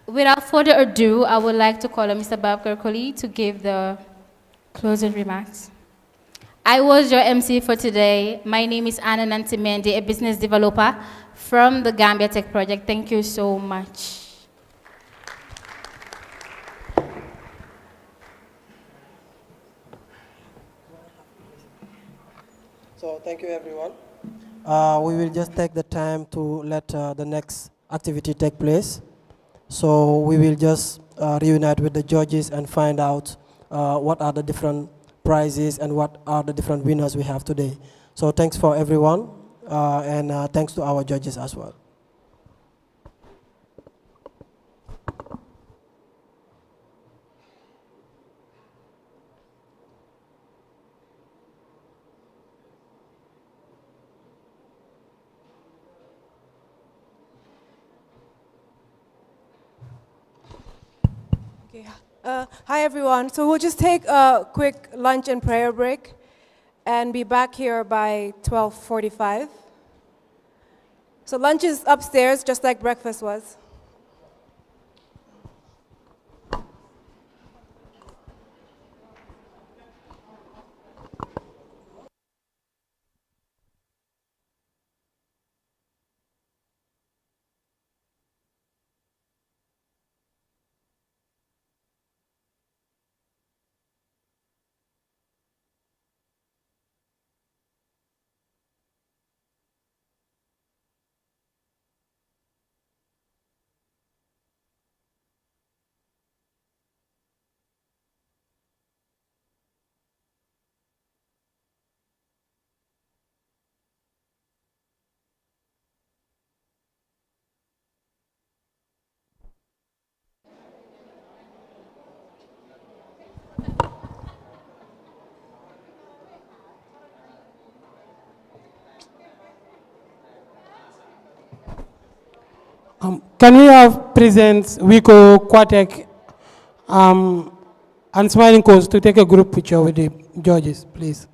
Without further ado, I would like to call on Mr. Babkar Koli to give the closing remarks. I was your MC for today. My name is Anna Nancy Mendy, a business developer from the Gambia Tech Project. Thank you so much. So thank you, everyone. We will just take the time to let the next activity take place. So we will just reunite with the judges and find out what are the different prizes and what are the different winners we have today. So thanks for everyone, and thanks to our judges as well. Okay. Hi, everyone. So we'll just take a quick lunch and prayer break and be back here by 12:45. So lunch is upstairs, just like breakfast was. Can we have Present Wiko Quatec and Smiling Coast to take a group picture with the judges, please.